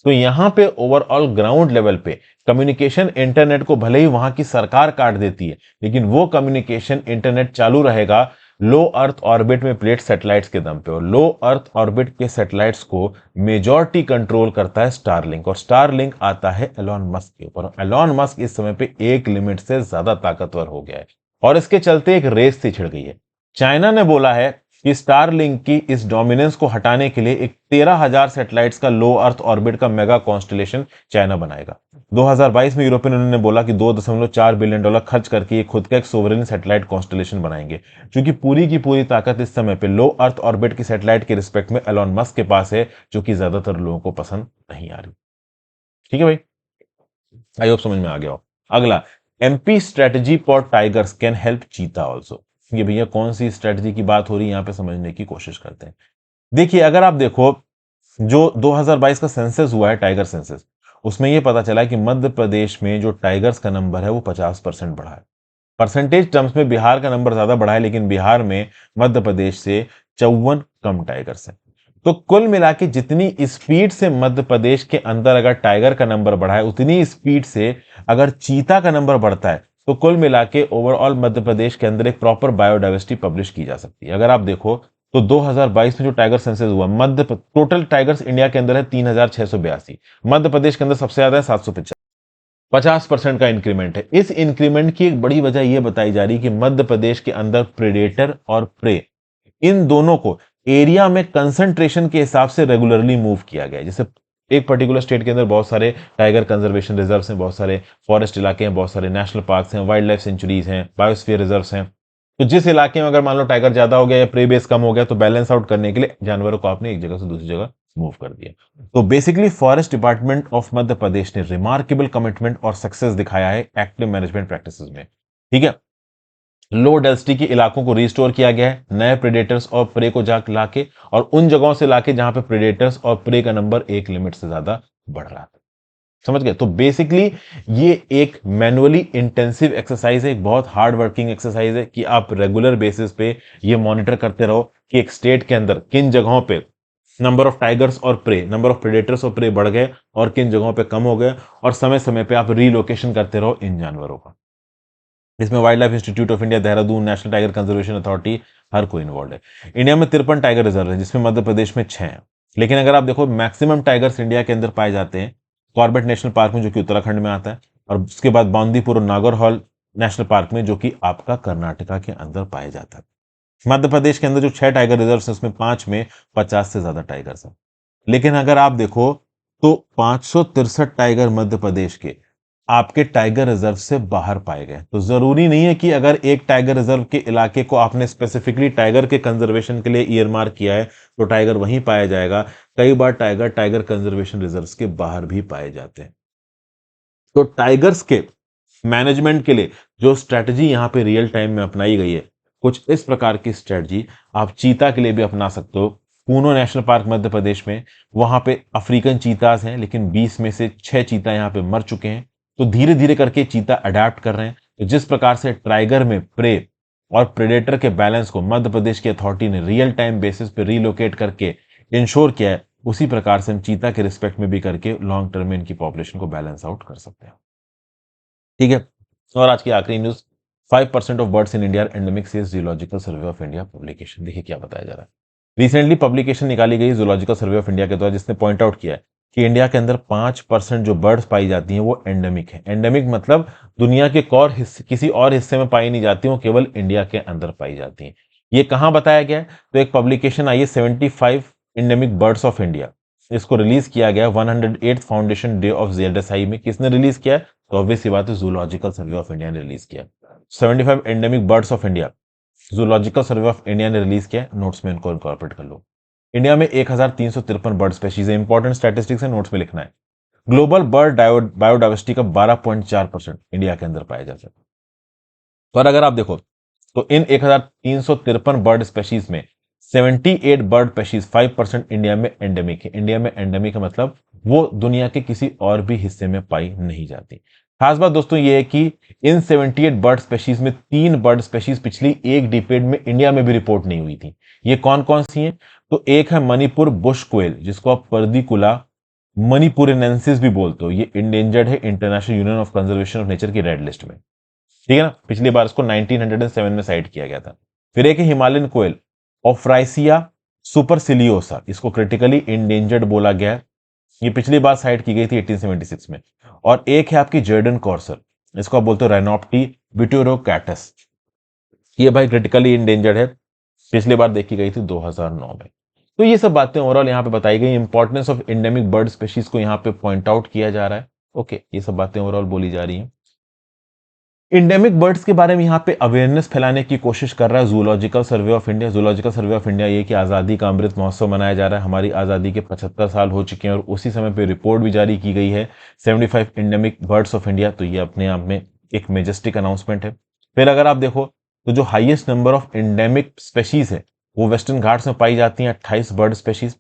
तो यहां पे ओवरऑल ग्राउंड लेवल पे कम्युनिकेशन इंटरनेट को भले ही वहां की सरकार काट देती है, लेकिन वो कम्युनिकेशन इंटरनेट चालू रहेगा लो अर्थ ऑर्बिट में प्लेट सैटेलाइट्स के दम पे। और लो अर्थ ऑर्बिट के सैटेलाइट्स को मेजॉरिटी कंट्रोल करता है स्टारलिंक, और स्टारलिंक आता है एलॉन मस्क के ऊपर। एलॉन मस्क इस समय पे एक लिमिट से ज्यादा ताकतवर हो गया है, और इसके चलते एक रेस सी छिड़ गई है। चाइना ने बोला है कि स्टारलिंक की इस डोमिनेंस को हटाने के लिए एक 13,000 सैटेलाइट्स का लो अर्थ ऑर्बिट का मेगा कॉन्स्टलेशन चाइना बनाएगा। 2022 में यूरोपियन यूनियन ने बोला कि $2.4 बिलियन खर्च करके ये खुद का एक सोवरेन सैटेलाइट कॉन्स्टलेशन बनाएंगे, क्योंकि पूरी की पूरी ताकत इस समय पे लो अर्थ ऑर्बिट की सैटेलाइट के रिस्पेक्ट में एलॉन मस्क के पास है, जो कि ज्यादातर लोगों को पसंद नहीं आ रही। ठीक है भाई, आई होप समझ में आ गया हो। अगला, MP strategy for tigers can help चीता ऑल्सो। ये भैया कौन सी स्ट्रेटजी की बात हो रही है, यहां पे समझने की कोशिश करते हैं। देखिए, अगर आप देखो जो 2022 का सेंसस हुआ है, टाइगर सेंसस, उसमें यह पता चला कि मध्य प्रदेश में जो टाइगर्स का नंबर है वो 50% बढ़ा है। परसेंटेज टर्म्स में बिहार का नंबर ज्यादा बढ़ा है, लेकिन बिहार में मध्य प्रदेश से 54 कम टाइगर्स हैं। तो कुल मिला के जितनी स्पीड से मध्य प्रदेश के अंदर अगर टाइगर का नंबर बढ़ा है, उतनी स्पीड से अगर चीता का नंबर बढ़ता है, तो कुल मिला के ओवरऑल मध्य प्रदेश के अंदर एक प्रॉपर बायोडाइवर्सिटी पब्लिश की जा सकती है। अगर आप देखो तो 2022 में जो टाइगर सेंसस हुआ, टोटल टाइगर्स इंडिया के अंदर है 3,682, मध्य प्रदेश के अंदर सबसे ज्यादा है 750, 50% का इंक्रीमेंट है। इस इंक्रीमेंट की एक बड़ी वजह यह बताई जा रही है कि मध्य प्रदेश के अंदर प्रेडेटर और प्रे, इन दोनों को एरिया में कंसंट्रेशन के हिसाब से रेगुलरली मूव किया गया है। जैसे एक पर्टिकुलर स्टेट के अंदर बहुत सारे टाइगर कंजर्वेशन रिजर्व्स हैं, बहुत सारे फॉरेस्ट इलाके हैं, बहुत सारे नेशनल पार्क्स हैं, वाइल्ड लाइफ सेंचुरीज हैं, बायोस्फीयर रिजर्व्स हैं। तो जिस इलाके में अगर मान लो टाइगर ज्यादा हो गया या प्रे बेस कम हो गया, तो बैलेंस आउट करने के लिए जानवरों को आपने एक जगह से दूसरी जगह मूव कर दिया। तो basically forest department of Madhya Pradesh ने रिमार्केबल कमिटमेंट और सक्सेस दिखाया है एक्टिव मैनेजमेंट प्रैक्टिसेस में। ठीक है, लो डेंसिटी के इलाकों को रिस्टोर किया गया है, नए प्रेडेटर्स और प्रे को जा लाके, और उन जगहों से लाके जहां पे प्रेडेटर्स और प्रे का नंबर एक लिमिट से ज्यादा बढ़ रहा था। समझ गए? तो बेसिकली ये एक मैनुअली इंटेंसिव एक्सरसाइज है, एक बहुत हार्ड वर्किंग एक्सरसाइज है कि आप रेगुलर बेसिस पे ये मॉनिटर करते रहो कि एक स्टेट के अंदर किन जगहों पे नंबर ऑफ टाइगर्स और प्रे, नंबर ऑफ प्रेडेटर्स और प्रे बढ़ गए और किन जगहों पे कम हो गए, और समय समय पे आप रीलोकेशन करते रहो इन जानवरों का। इसमें wild life institute of India, Dehradun, national tiger conservation authority, हर कोई इन्वॉल्व है। इंडिया में 53 टाइगर रिजर्व है, जिसमें मध्य प्रदेश में 6 हैं। लेकिन अगर आप देखो मैक्सिमम टाइगर्स इंडिया के अंदर पाए जाते हैं कॉर्बेट नेशनल पार्क में, जो कि उत्तराखंड में आता है, और उसके बाद बांदीपुर और नागौर नेशनल पार्क में, जो कि आपका कर्नाटका के अंदर पाया जाता है। मध्य प्रदेश के अंदर जो 6 टाइगर रिजर्व है, उसमें 5 में 50 से ज्यादा टाइगर्स हैं। लेकिन अगर आप देखो तो 563 टाइगर मध्य प्रदेश के आपके टाइगर रिजर्व से बाहर पाए गए। तो जरूरी नहीं है कि अगर एक टाइगर रिजर्व के इलाके को आपने स्पेसिफिकली टाइगर के कंजर्वेशन के लिए ईयर मार्क किया है, तो टाइगर वहीं पाया जाएगा। कई बार टाइगर टाइगर कंजर्वेशन रिजर्व के बाहर भी पाए जाते हैं। तो टाइगर्स के मैनेजमेंट के लिए जो स्ट्रेटजी यहां पे रियल टाइम में अपनाई गई है, कुछ इस प्रकार की स्ट्रेटजी आप चीता के लिए भी अपना सकते हो। पूनो नेशनल पार्क मध्य प्रदेश में, वहां पे अफ्रीकन चीताज हैं, लेकिन 20 में से 6 चीता यहां पे मर चुके हैं। तो धीरे धीरे करके चीता अडेप्ट कर रहे हैं। तो जिस प्रकार से टाइगर में प्रे और प्रेडेटर के बैलेंस को मध्य प्रदेश की अथॉरिटी ने रियल टाइम बेसिस पे रीलोकेट करके इंश्योर किया है, उसी प्रकार से हम चीता के रिस्पेक्ट में भी करके लॉन्ग टर्म में इनकी पॉपुलेशन को बैलेंस आउट कर सकते हैं। ठीक है, और आज की आखिरी news, 5% of birds in India are endemic, says geological survey of India publication. देखिए क्या बताया जा रहा है। रिसेंटली पब्लिकेशन निकाली गई जियोलॉजिकल सर्वे ऑफ इंडिया के द्वारा, जिसने पॉइंट आउट किया है कि इंडिया के अंदर 5% जो बर्ड्स पाई जाती हैं वो एंडेमिक है। एंडेमिक मतलब दुनिया के किसी और हिस्से में पाई नहीं जाती, वो केवल इंडिया के अंदर पाई जाती हैं। ये कहां बताया गया है? तो एक पब्लिकेशन आई है 75 एंडेमिक बर्ड्स ऑफ इंडिया, इसको रिलीज किया गया 108 फाउंडेशन डे ऑफ ZSI में। किसने रिलीज किया? तो ऑब्वियस सी बात है, जूलॉजिकल सर्वे ऑफ इंडिया ने रिलीज किया। 75 endemic birds of India zoological survey of India ने रिलीज किया। नोट्स में इनको इनकॉर्पोरेट कर लो। इंडिया में 1353 बर्ड स्पेशीज है। इंपॉर्टेंट स्टैटिस्टिक्स है, नोट्स में लिखना है। ग्लोबल बर्ड बायोडाइवर्सिटी का 12.4% इंडिया के अंदर पाया जाता है। और अगर आप देखो तो इन 1353 बर्ड स्पेशीज में 78 बर्ड स्पेशीज 5% इंडिया में एंडेमिक है। इंडिया में एंडेमिक का मतलब वो दुनिया के किसी और भी हिस्से में पाई नहीं जाती। खास बात दोस्तों ये है कि इन 78 बर्ड स्पेशीज में 3 बर्ड स्पेशीज पिछली एक डिकेड में इंडिया में भी रिपोर्ट नहीं हुई थी। ये कौन कौन सी हैं? तो एक है मणिपुर बुश कोयल, जिसको आप पर्दिकुला मणिपुरिनेंसिस भी बोलते हो। ये इंडेंजर्ड है international union of conservation of nature की रेड लिस्ट में। ठीक है ना, पिछली बार इसको 1907 में साइट किया गया था। फिर एक है हिमालयन कोयल ऑफ्राइसिया सुपरसिलियोसा, इसको क्रिटिकली इंडेंजर्ड बोला गया है। ये पिछली बार साइट की गई थी 1876 में। और एक है आपकी जर्डन कॉर्सर, इसको आप बोलते हो रेनोप्टी ब्यूटेरोकैटस। ये भाई क्रिटिकली इंडेंजर्ड है। पिछली बार देखी गई थी 2009 में। तो ये सब बातें ओवरऑल यहाँ पे बताई गई। Importance of endemic bird species को यहाँ पे पॉइंट आउट किया जा रहा है। ओके, ये सब बातें ओवरऑल बोली जा रही हैं। इंडेमिक बर्ड्स के बारे में यहाँ पे अवेयरनेस फैलाने की कोशिश कर रहा है zoological survey of India. Zoological survey of India ये कि आज़ादी का अमृत महोत्सव मनाया जा रहा है। हमारी आज़ादी के 75 साल हो चुके हैं और उसी समय पे रिपोर्ट भी जारी की गई है 75 इंडेमिक बर्ड्स ऑफ इंडिया। तो ये अपने आप में एक मेजेस्टिक अनाउंसमेंट है। फिर अगर आप देखो तो जो highest number of endemic species है वो वेस्टर्न घाट्स में पाई जाती हैं, 28 बर्ड स्पेशीज।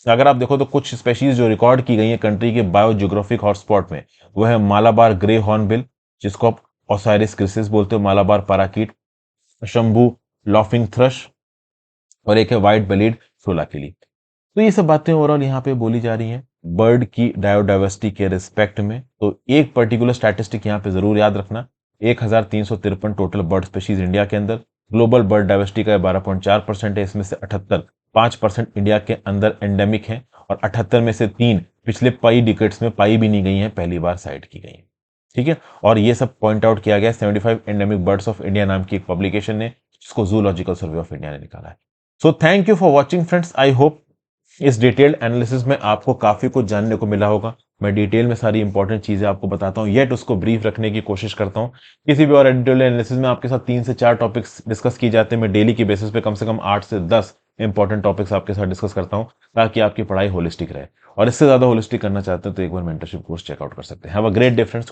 अगर आप देखो तो कुछ स्पेशीज जो रिकॉर्ड की गई है कंट्री के बायोजियोग्राफिक हॉटस्पॉट में, वो है मालाबार ग्रे हॉर्नबिल, जिसको आप ओसाइरिस क्रिसिस बोलते हो, Malabar parakeet, Shambhu laughing thrust, और एक है व्हाइट बेलीड सोलाकिली। तो ये सब बातें ओवरऑल यहाँ पे बोली जा रही हैं बर्ड की बायोडाइवर्सिटी के रिस्पेक्ट में। तो एक पर्टिकुलर स्टैटिस्टिक यहाँ पे जरूर याद रखना, 1353 टोटल बर्ड स्पीशीज इंडिया के अंदर। ग्लोबल बर्ड डाइवर्सिटी का 12.4% है, इसमें से 5% इंडिया के अंदर एंडेमिक है और 78 में से 3 पिछले कई डिकेड्स में पाई भी नहीं गई हैं, पहली बार साइट की गई हैं। ठीक है, और ये सब पॉइंट आउट किया गया 75 एंडेमिक बर्ड्स ऑफ इंडिया नाम की एक पब्लिकेशन ने, जिसको जूलॉजिकल सर्वे ऑफ इंडिया ने निकाला है। So thank you for watching friends. I hope इस डिटेल्ड एनालिसिस में आपको काफी कुछ जानने को मिला होगा। मैं डिटेल में सारी इंपॉर्टेंट चीजें आपको बताता हूं, येट उसको ब्रीफ रखने की कोशिश करता हूं। किसी भी और एडिटोरियल एनालिसिस में आपके साथ 3 से 4 टॉपिक्स डिस्कस किए जाते हैं। मैं डेली की बेसिस पे कम से कम 8 से 10 इंपॉर्टेंट टॉपिक्स आपके साथ डिस्कस करता हूं, ताकि आपकी पढ़ाई होलिस्टिक रहे। और इससे ज्यादा होलिस्टिक करना चाहते हैं तो एक बार मेंटरशिप कोर्स चेकआउट कर सकते हैं। Have a great day friends.